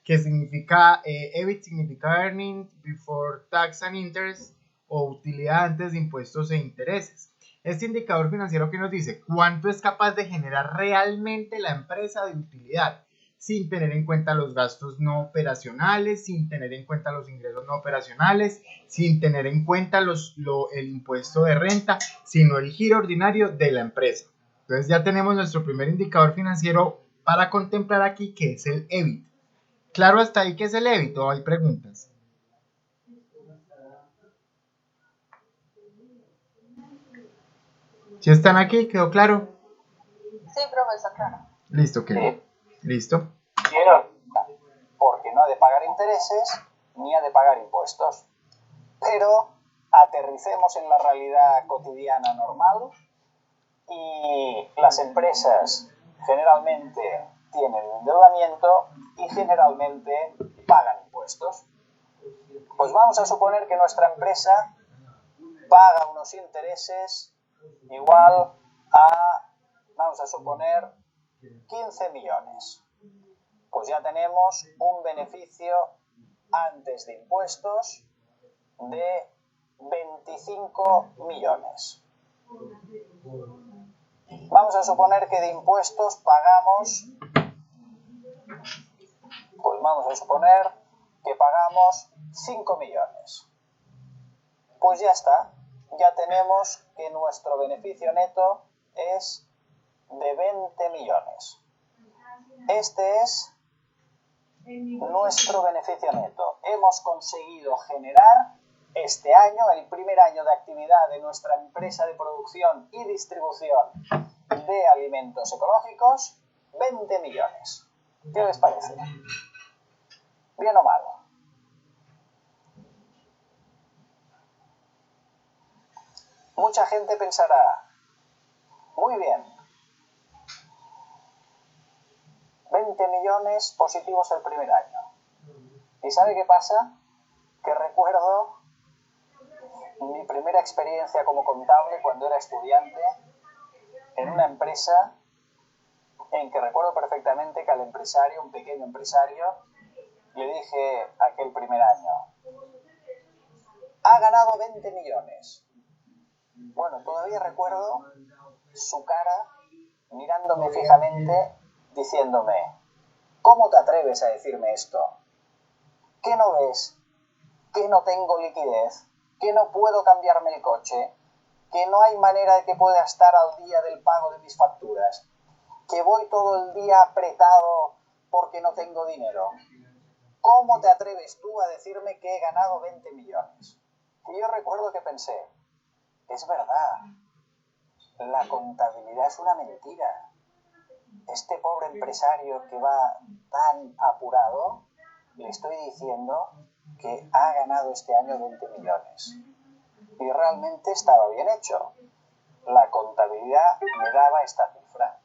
que significa, EBIT significa Earnings Before Tax and Interest, o utilidad antes de impuestos e intereses. Este indicador financiero que nos dice cuánto es capaz de generar realmente la empresa de utilidad, sin tener en cuenta los gastos no operacionales, sin tener en cuenta los ingresos no operacionales, sin tener en cuenta el impuesto de renta, sino el giro ordinario de la empresa. Entonces ya tenemos nuestro primer indicador financiero para contemplar aquí, que es el EBIT. ¿Claro hasta ahí qué es el EBIT o hay preguntas? ¿Sí están aquí? ¿Quedó claro? Sí, profe, está claro. Listo, quedó. ¿Listo? Porque no ha de pagar intereses ni ha de pagar impuestos. Pero aterricemos en la realidad cotidiana normal y las empresas generalmente tienen endeudamiento y generalmente pagan impuestos. Pues vamos a suponer que nuestra empresa paga unos intereses igual a, vamos a suponer, 15 millones. Pues ya tenemos un beneficio antes de impuestos de 25 millones. Vamos a suponer que de impuestos pagamos, pues vamos a suponer que pagamos 5 millones. Pues ya está, ya tenemos que nuestro beneficio neto es de 20 millones. Este es nuestro beneficio neto. Hemos conseguido generar este año, el primer año de actividad de nuestra empresa de producción y distribución de alimentos ecológicos, 20 millones. ¿Qué les parece? ¿Bien o mal? Mucha gente pensará, muy bien, 20 millones positivos el primer año. ¿Y sabe qué pasa? Que recuerdo mi primera experiencia como contable cuando era estudiante en una empresa en que recuerdo perfectamente que al empresario, un pequeño empresario, le dije aquel primer año: ha ganado 20 millones. Bueno, todavía recuerdo su cara mirándome fijamente, diciéndome: ¿cómo te atreves a decirme esto? ¿Qué no ves? ¿Que no tengo liquidez? ¿Que no puedo cambiarme el coche? ¿Que no hay manera de que pueda estar al día del pago de mis facturas? ¿Que voy todo el día apretado porque no tengo dinero? ¿Cómo te atreves tú a decirme que he ganado 20 millones? Y yo recuerdo que pensé: es verdad, la contabilidad es una mentira. Este pobre empresario que va tan apurado, le estoy diciendo que ha ganado este año 20 millones. Y realmente estaba bien hecho. La contabilidad me daba esta cifra.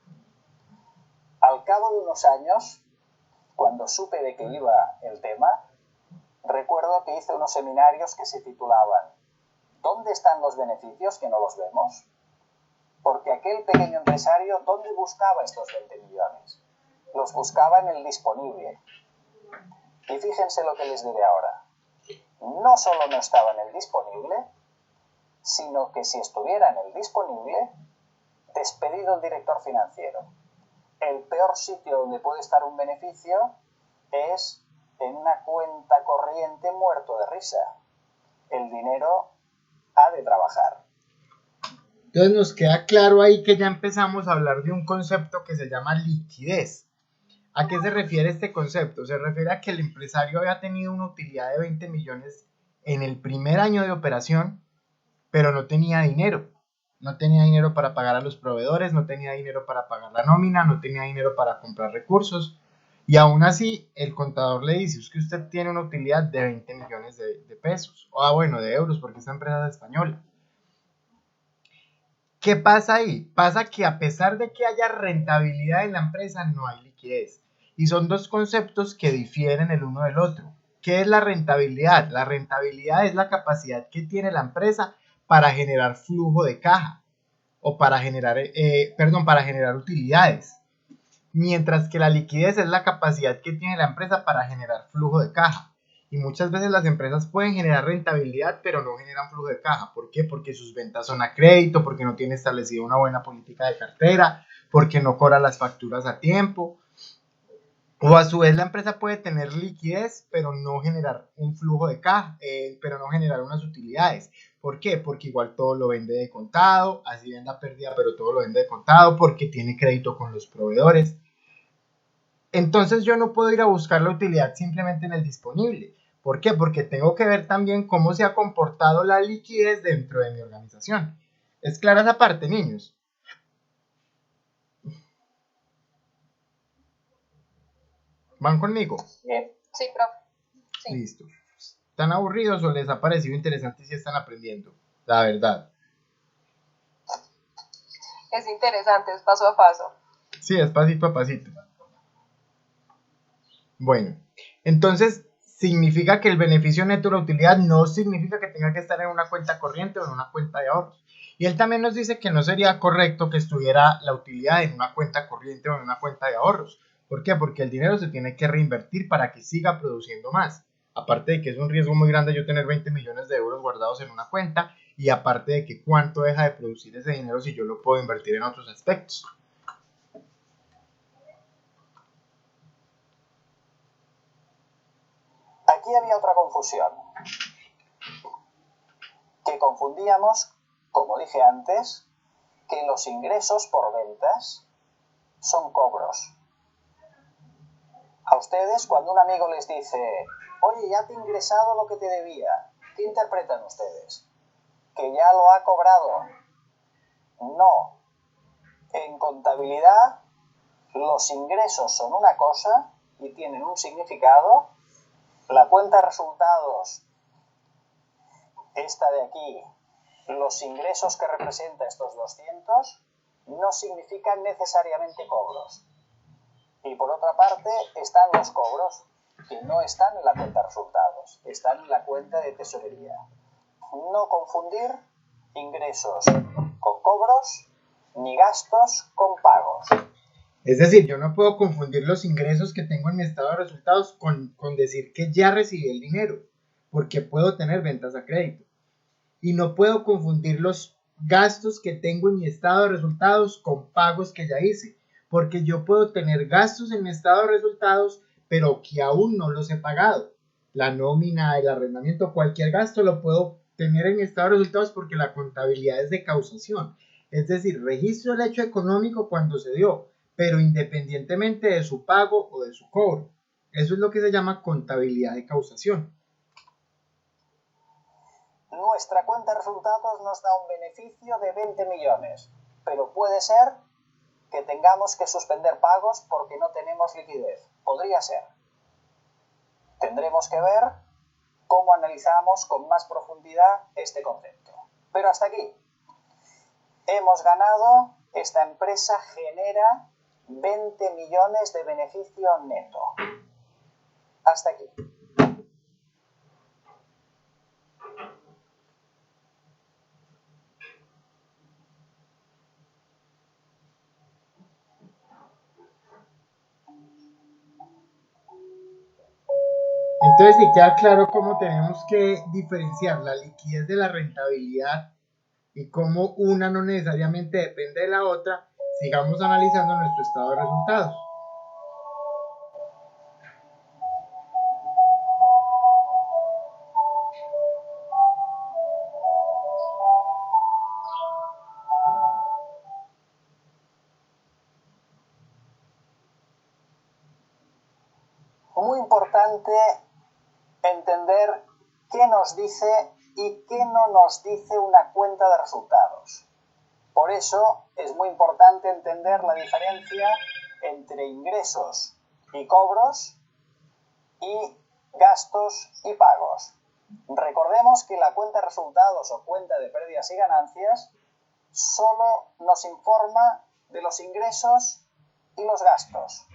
Al cabo de unos años, cuando supe de qué iba el tema, recuerdo que hice unos seminarios que se titulaban ¿dónde están los beneficios que no los vemos? Porque aquel pequeño empresario, ¿dónde buscaba estos 20 millones? Los buscaba en el disponible. Y fíjense lo que les diré ahora. No solo no estaba en el disponible, sino que si estuviera en el disponible, despedido el director financiero. El peor sitio donde puede estar un beneficio es en una cuenta corriente muerto de risa. El dinero ha de trabajar. Entonces nos queda claro ahí que ya empezamos a hablar de un concepto que se llama liquidez. ¿A qué se refiere este concepto? Se refiere a que el empresario había tenido una utilidad de 20 millones en el primer año de operación, pero no tenía dinero. No tenía dinero para pagar a los proveedores, no tenía dinero para pagar la nómina, no tenía dinero para comprar recursos. Y aún así, el contador le dice: es que usted tiene una utilidad de 20 millones de pesos. Bueno, de euros, porque esta empresa es española. ¿Qué pasa ahí? Pasa que a pesar de que haya rentabilidad en la empresa, no hay liquidez. Y son dos conceptos que difieren el uno del otro. ¿Qué es la rentabilidad? La rentabilidad es la capacidad que tiene la empresa para generar flujo de caja o para generar utilidades. Mientras que la liquidez es la capacidad que tiene la empresa para generar flujo de caja. Y muchas veces las empresas pueden generar rentabilidad, pero no generan flujo de caja. ¿Por qué? Porque sus ventas son a crédito, porque no tiene establecida una buena política de cartera, porque no cobra las facturas a tiempo. O a su vez la empresa puede tener liquidez, pero no generar un flujo de caja, pero no generar unas utilidades. ¿Por qué? Porque igual todo lo vende de contado, así venda pérdida, pero todo lo vende de contado, porque tiene crédito con los proveedores. Entonces yo no puedo ir a buscar la utilidad simplemente en el disponible. ¿Por qué? Porque tengo que ver también cómo se ha comportado la liquidez dentro de mi organización. ¿Es clara esa parte, niños? ¿Van conmigo? Bien. Sí, profe. Sí. Listo. ¿Están aburridos o les ha parecido interesante y si están aprendiendo? La verdad. Es interesante, es paso a paso. Sí, es pasito a pasito. Bueno, entonces significa que el beneficio neto de la utilidad no significa que tenga que estar en una cuenta corriente o en una cuenta de ahorros. Y él también nos dice que no sería correcto que estuviera la utilidad en una cuenta corriente o en una cuenta de ahorros. ¿Por qué? Porque el dinero se tiene que reinvertir para que siga produciendo más. Aparte de que es un riesgo muy grande yo tener 20 millones de euros guardados en una cuenta, y aparte de que cuánto deja de producir ese dinero si yo lo puedo invertir en otros aspectos. Aquí había otra confusión, que confundíamos, como dije antes, que los ingresos por ventas son cobros. A ustedes, cuando un amigo les dice: oye, ya te he ingresado lo que te debía, ¿qué interpretan ustedes? ¿Que ya lo ha cobrado? No. En contabilidad, los ingresos son una cosa y tienen un significado. La cuenta de resultados, esta de aquí, los ingresos que representa estos 200, no significan necesariamente cobros. Y por otra parte están los cobros, que no están en la cuenta de resultados, están en la cuenta de tesorería. No confundir ingresos con cobros ni gastos con pagos. Es decir, yo no puedo confundir los ingresos que tengo en mi estado de resultados con decir que ya recibí el dinero, porque puedo tener ventas a crédito. Y no puedo confundir los gastos que tengo en mi estado de resultados con pagos que ya hice, porque yo puedo tener gastos en mi estado de resultados, pero que aún no los he pagado. La nómina, el arrendamiento, cualquier gasto lo puedo tener en mi estado de resultados porque la contabilidad es de causación. Es decir, registro el hecho económico cuando se dio, pero independientemente de su pago o de su cobro. Eso es lo que se llama contabilidad de causación. Nuestra cuenta de resultados nos da un beneficio de 20 millones, pero puede ser que tengamos que suspender pagos porque no tenemos liquidez. Podría ser. Tendremos que ver cómo analizamos con más profundidad este concepto. Pero hasta aquí. Hemos ganado, esta empresa genera 20 millones de beneficio neto. Hasta aquí. Entonces, si queda claro cómo tenemos que diferenciar la liquidez de la rentabilidad y cómo una no necesariamente depende de la otra, sigamos analizando nuestro estado de resultados. Muy importante entender qué nos dice y qué no nos dice una cuenta de resultados. Por eso es muy importante entender la diferencia entre ingresos y cobros y gastos y pagos. Recordemos que la cuenta de resultados o cuenta de pérdidas y ganancias solo nos informa de los ingresos y los gastos.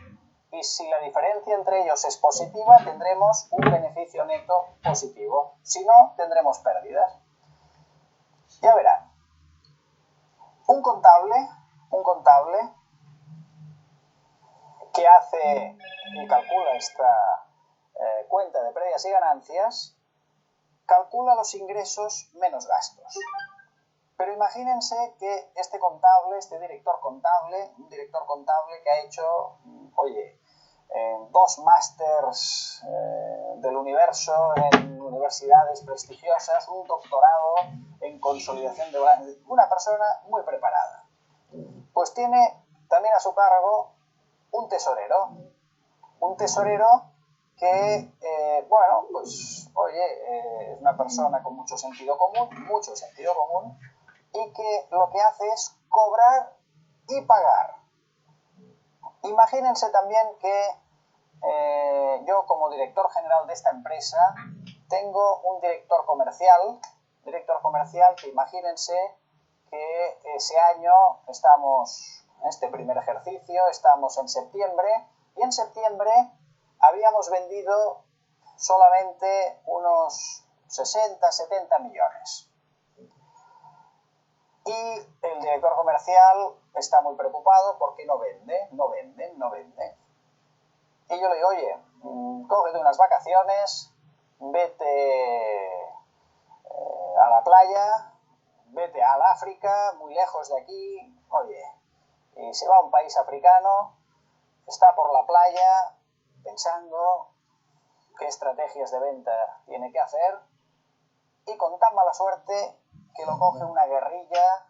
Y si la diferencia entre ellos es positiva, tendremos un beneficio neto positivo. Si no, tendremos pérdidas. Ya verán. Un contable que hace y calcula esta cuenta de pérdidas y ganancias, calcula los ingresos menos gastos. Pero imagínense que este contable, este director contable, un director contable que ha hecho, oye, 2 másters del universo en universidades prestigiosas, un doctorado en consolidación de balance, una persona muy preparada. Pues tiene también a su cargo un tesorero que, bueno, pues, oye, es una persona con mucho sentido común, y que lo que hace es cobrar y pagar. Imagínense también que yo como director general de esta empresa tengo un director comercial que imagínense que ese año estamos en este primer ejercicio, estamos en septiembre, y en septiembre habíamos vendido solamente unos 60, 70 millones. Y el director comercial está muy preocupado porque no vende. Y yo le digo, oye, cógete unas vacaciones, vete a la playa, vete al África, muy lejos de aquí, oye, y se va a un país africano, está por la playa pensando qué estrategias de venta tiene que hacer, y con tan mala suerte que lo coge una guerrilla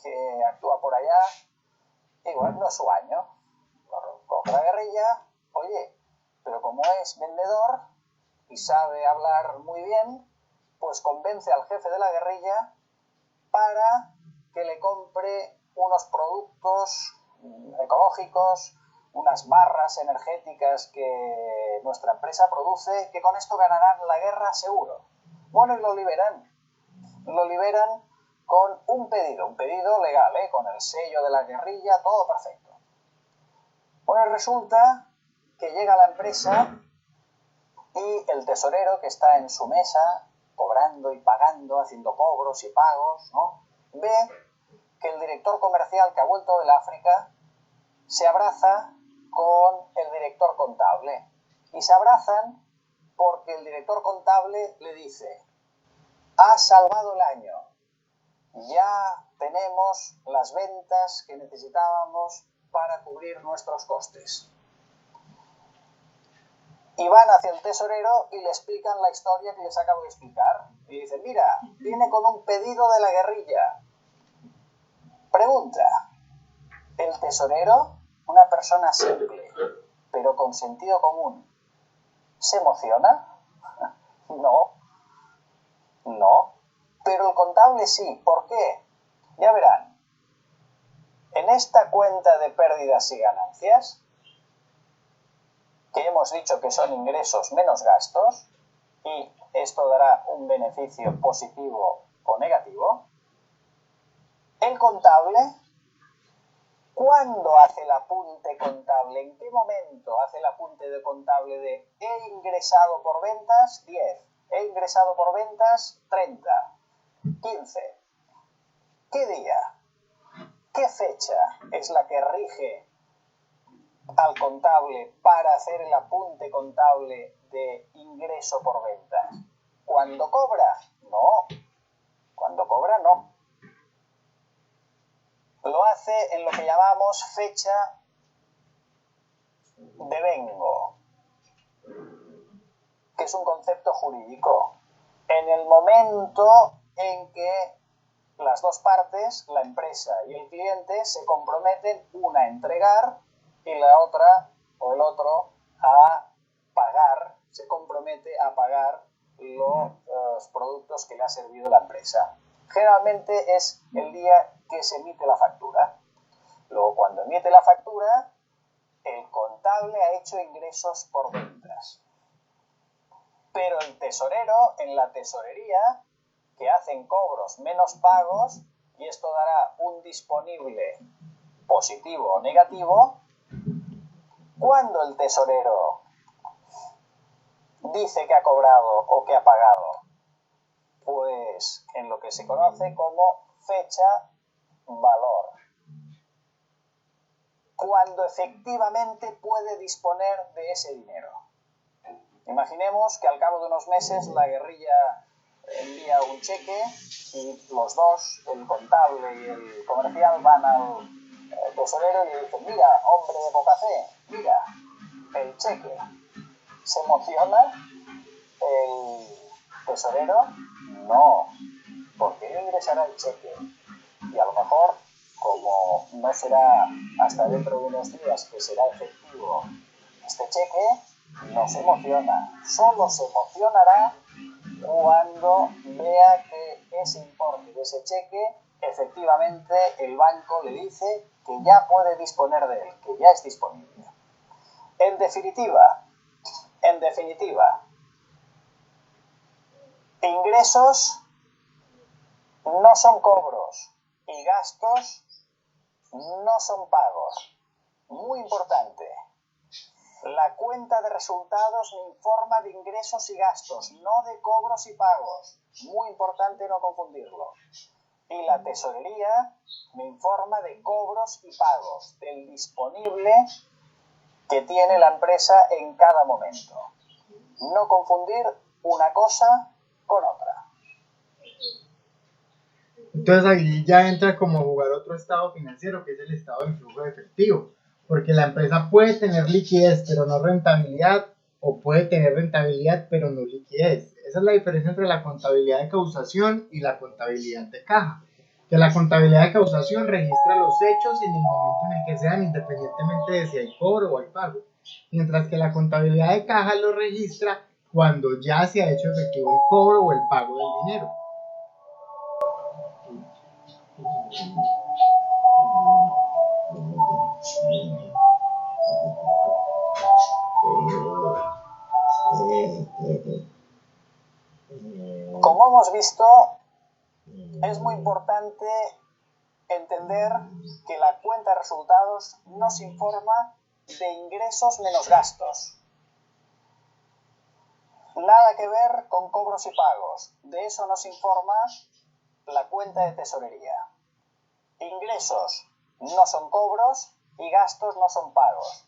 que actúa por allá, y bueno, no es su año, coge la guerrilla, oye, pero como es vendedor y sabe hablar muy bien, pues convence al jefe de la guerrilla para que le compre unos productos ecológicos, unas barras energéticas que nuestra empresa produce, que con esto ganarán la guerra seguro. Bueno, y lo liberan con un pedido legal, con el sello de la guerrilla, todo perfecto. Bueno, resulta que llega a la empresa y el tesorero, que está en su mesa, cobrando y pagando, haciendo cobros y pagos, ¿no?, ve que el director comercial, que ha vuelto del África, se abraza con el director contable. Y se abrazan porque el director contable le dice: has salvado el año, ya tenemos las ventas que necesitábamos para cubrir nuestros costes. Y van hacia el tesorero y le explican la historia que les acabo de explicar. Y dicen: mira, viene con un pedido de la guerrilla. Pregunta: ¿el tesorero, una persona simple, pero con sentido común, se emociona? No, no. Pero el contable sí. ¿Por qué? Ya verán. En esta cuenta de pérdidas y ganancias, que hemos dicho que son ingresos menos gastos, y esto dará un beneficio positivo o negativo, el contable, ¿cuándo hace el apunte contable? ¿En qué momento hace el apunte de contable de he ingresado por ventas 10, he ingresado por ventas 30, 15? ¿Qué día? ¿Qué fecha es la que rige al contable para hacer el apunte contable de ingreso por ventas? ¿Cuándo cobra? No. Cuando cobra, no. Lo hace en lo que llamamos fecha de vengo, que es un concepto jurídico. En el momento en que las dos partes, la empresa y el cliente, se comprometen, una a entregar y la otra o el otro a pagar, se compromete a pagar los productos que le ha servido la empresa. Generalmente es el día que se emite la factura. Luego, cuando emite la factura, el contable ha hecho ingresos por ventas. Pero el tesorero, en la tesorería, que hacen cobros menos pagos, y esto dará un disponible positivo o negativo, cuando el tesorero dice que ha cobrado o que ha pagado, pues en lo que se conoce como fecha valor, cuando efectivamente puede disponer de ese dinero. Imaginemos que al cabo de unos meses la guerrilla envía un cheque y los dos, el contable y el comercial, van al tesorero y le dicen: mira, hombre de poca fe, mira, el cheque. ¿Se emociona el tesorero? No, porque él ingresará el cheque y a lo mejor, como no será hasta dentro de unos días que será efectivo este cheque, no se emociona. Solo se emocionará cuando vea que ese importe de ese cheque, efectivamente el banco le dice que ya puede disponer de él, que ya es disponible. En definitiva, ingresos no son cobros y gastos no son pagos. Muy importante. La cuenta de resultados me informa de ingresos y gastos, no de cobros y pagos. Muy importante no confundirlo. Y la tesorería me informa de cobros y pagos, del disponible que tiene la empresa en cada momento. No confundir una cosa con otra. Entonces ahí ya entra como a jugar otro estado financiero, que es el estado del flujo de efectivo. Porque la empresa puede tener liquidez pero no rentabilidad, o puede tener rentabilidad pero no liquidez. Esa es la diferencia entre la contabilidad de causación y la contabilidad de caja. Que la contabilidad de causación registra los hechos en el momento en el que sean, independientemente de si hay cobro o hay pago. Mientras que la contabilidad de caja lo registra cuando ya se ha hecho efectivo el cobro o el pago del dinero. Como hemos visto, es muy importante entender que la cuenta de resultados nos informa de ingresos menos gastos. Nada que ver con cobros y pagos. De eso nos informa la cuenta de tesorería. Ingresos no son cobros y gastos no son pagos.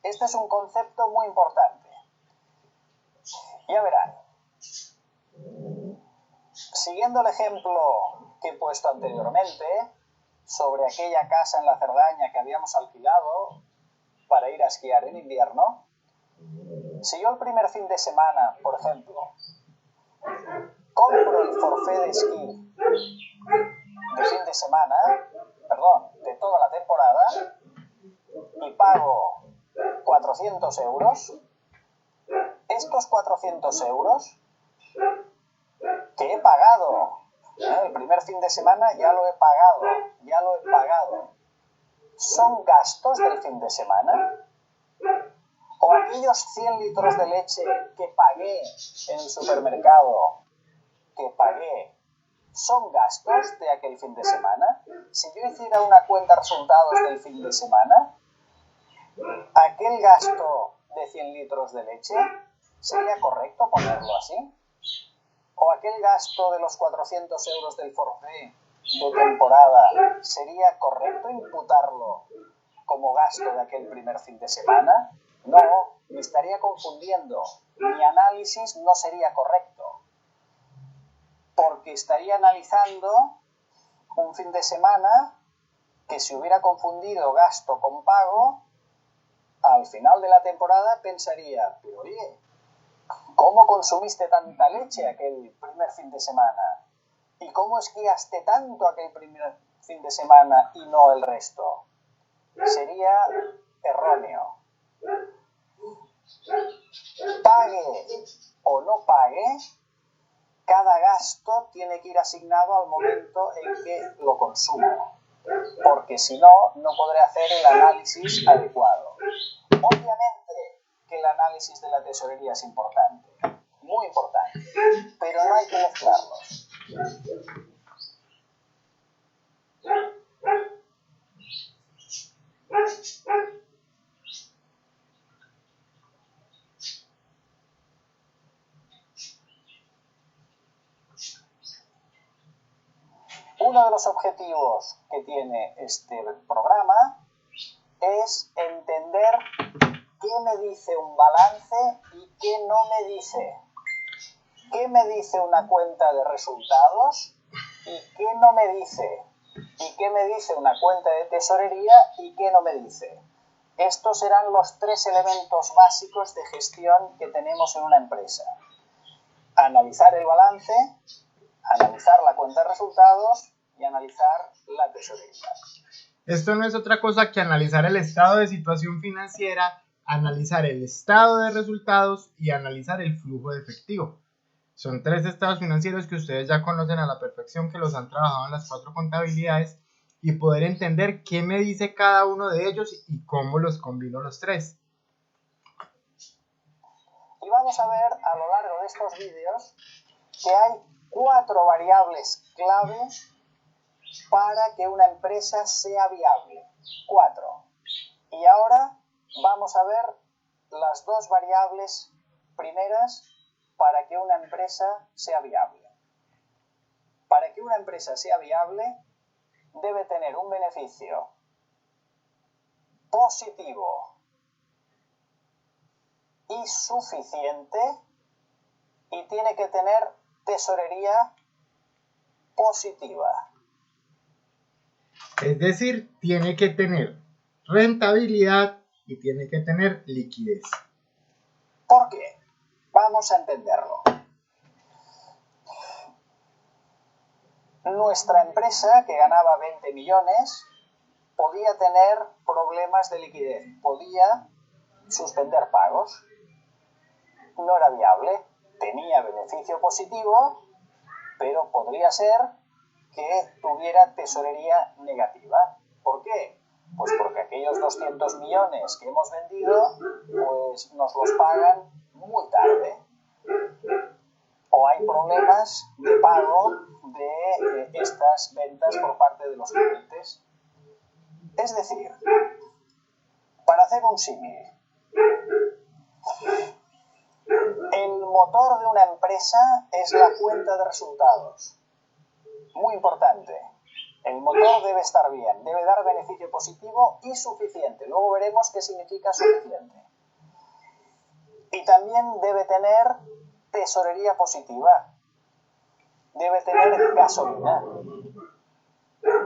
Este es un concepto muy importante. Ya verán. Siguiendo el ejemplo que he puesto anteriormente sobre aquella casa en la Cerdaña que habíamos alquilado para ir a esquiar en invierno, si yo el primer fin de semana, por ejemplo, compro el forfait de esquí de fin de semana, de toda la temporada, y pago 400 euros, estos 400 euros que he pagado, el primer fin de semana ya lo he pagado, ¿son gastos del fin de semana? ¿O aquellos 100 litros de leche que pagué en el supermercado, son gastos de aquel fin de semana? Si yo hiciera una cuenta de resultados del fin de semana, aquel gasto de 100 litros de leche, ¿sería correcto ponerlo así? ¿O aquel gasto de los 400 euros del forfait de temporada, sería correcto imputarlo como gasto de aquel primer fin de semana? No, me estaría confundiendo. Mi análisis no sería correcto, porque estaría analizando un fin de semana que, si hubiera confundido gasto con pago, al final de la temporada pensaría, pero oye, ¿cómo consumiste tanta leche aquel primer fin de semana? ¿Y cómo esquiaste tanto aquel primer fin de semana y no el resto? Sería erróneo. Pague o no pague, cada gasto tiene que ir asignado al momento en que lo consumo, porque si no, no podré hacer el análisis adecuado. Obviamente que el análisis de la tesorería es importante, muy importante, pero no hay que mezclarlos. Uno de los objetivos que tiene este programa es entender qué me dice un balance y qué no me dice. ¿Qué me dice una cuenta de resultados y qué no me dice? ¿Y qué me dice una cuenta de tesorería y qué no me dice? Estos serán los 3 elementos básicos de gestión que tenemos en una empresa. Analizar el balance, analizar la cuenta de resultados y analizar la tesorería. Esto no es otra cosa que analizar el estado de situación financiera, analizar el estado de resultados y analizar el flujo de efectivo. Son 3 estados financieros que ustedes ya conocen a la perfección, que los han trabajado en las 4 contabilidades, y poder entender qué me dice cada uno de ellos y cómo los combino los 3. Y vamos a ver a lo largo de estos vídeos que hay 4 variables clave para que una empresa sea viable. 4. Y ahora vamos a ver las 2 variables primeras para que una empresa sea viable. Para que una empresa sea viable, debe tener un beneficio positivo y suficiente, y tiene que tener tesorería positiva. Es decir, tiene que tener rentabilidad y tiene que tener liquidez. ¿Por qué? Vamos a entenderlo. Nuestra empresa, que ganaba 20 millones, podía tener problemas de liquidez, podía suspender pagos. No era viable, tenía beneficio positivo, pero podría ser que tuviera tesorería negativa. ¿Por qué? Pues porque aquellos 200 millones que hemos vendido, pues nos los pagan muy tarde. O hay problemas de pago de estas ventas por parte de los clientes. Es decir, para hacer un símil, el motor de una empresa es la cuenta de resultados. Muy importante. El motor debe estar bien, debe dar beneficio positivo y suficiente. Luego veremos qué significa suficiente. Y también debe tener tesorería positiva. Debe tener gasolina.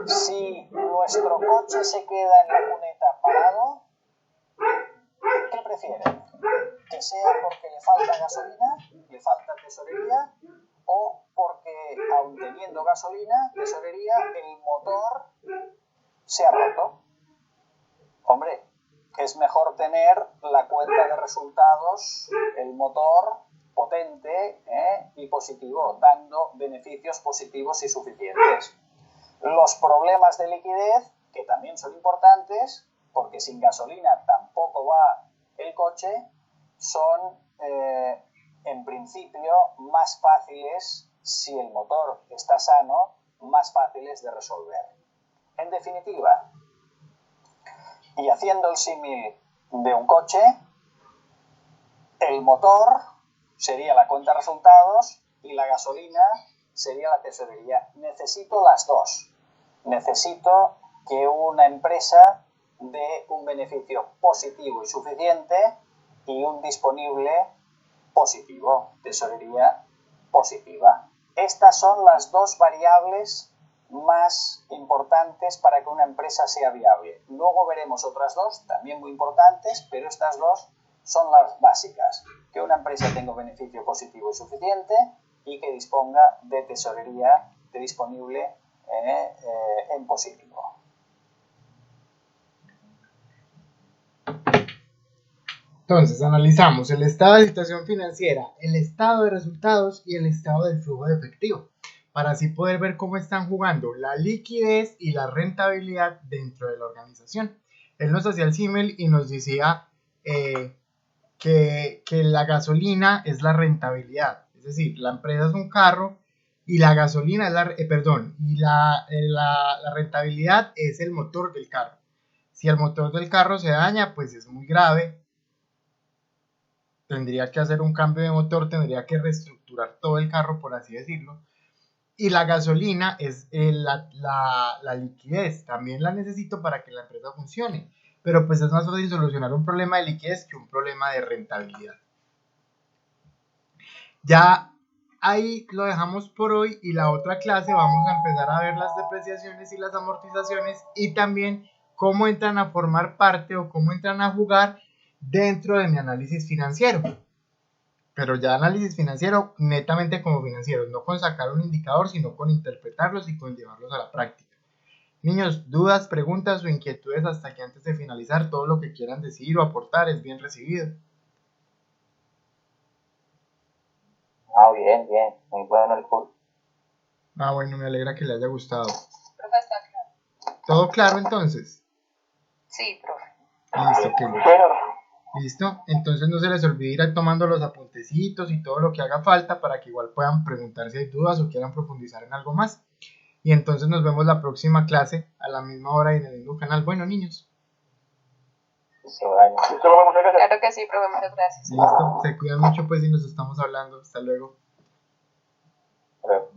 Si nuestro coche se queda en la cuneta parado, ¿qué prefieren? ¿Que sea porque le falta gasolina, le falta tesorería, o porque, aun teniendo gasolina, tesorería, el motor se ha roto? Hombre, es mejor tener la cuenta de resultados, el motor potente y positivo, dando beneficios positivos y suficientes. Los problemas de liquidez, que también son importantes, porque sin gasolina tampoco va el coche, son en principio más fáciles, si el motor está sano, más fáciles de resolver. En definitiva, y haciendo el símil de un coche, el motor sería la cuenta de resultados y la gasolina sería la tesorería. Necesito las dos. Necesito que una empresa dé un beneficio positivo y suficiente y un disponible positivo, tesorería positiva. Estas son las dos variables más importantes para que una empresa sea viable. Luego veremos otras dos, también muy importantes, pero estas dos son las básicas. Que una empresa tenga un beneficio positivo y suficiente y que disponga de tesorería disponible en positivo. Entonces, analizamos el estado de situación financiera, el estado de resultados y el estado del flujo de efectivo, para así poder ver cómo están jugando la liquidez y la rentabilidad dentro de la organización. Él nos hacía el símil y nos decía que la gasolina es la rentabilidad, es decir, la empresa es un carro y la gasolina es la rentabilidad es el motor del carro. Si el motor del carro se daña, pues es muy grave. Tendría que hacer un cambio de motor, tendría que reestructurar todo el carro, por así decirlo. Y la gasolina es la liquidez, también la necesito para que la empresa funcione. Pero pues es más fácil solucionar un problema de liquidez que un problema de rentabilidad. Ya ahí lo dejamos por hoy y la otra clase vamos a empezar a ver las depreciaciones y las amortizaciones y también cómo entran a formar parte o cómo entran a jugar dentro de mi análisis financiero. Pero ya análisis financiero netamente como financieros, no con sacar un indicador, sino con interpretarlos y con llevarlos a la práctica. Niños, dudas, preguntas o inquietudes hasta aquí antes de finalizar, todo lo que quieran decir o aportar es bien recibido. Bien, muy bueno el curso. Bueno, me alegra que le haya gustado. Profe, está claro. ¿Todo claro entonces? Sí, profe. Listo, que Señor. listo. Entonces no se les olvide ir tomando los apuntecitos y todo lo que haga falta para que igual puedan preguntar si hay dudas o quieran profundizar en algo más. Y entonces nos vemos la próxima clase a la misma hora y en el mismo canal. Bueno, niños. Claro que sí, profe, muchas gracias. Listo, se cuidan mucho pues y nos estamos hablando. Hasta luego. Pero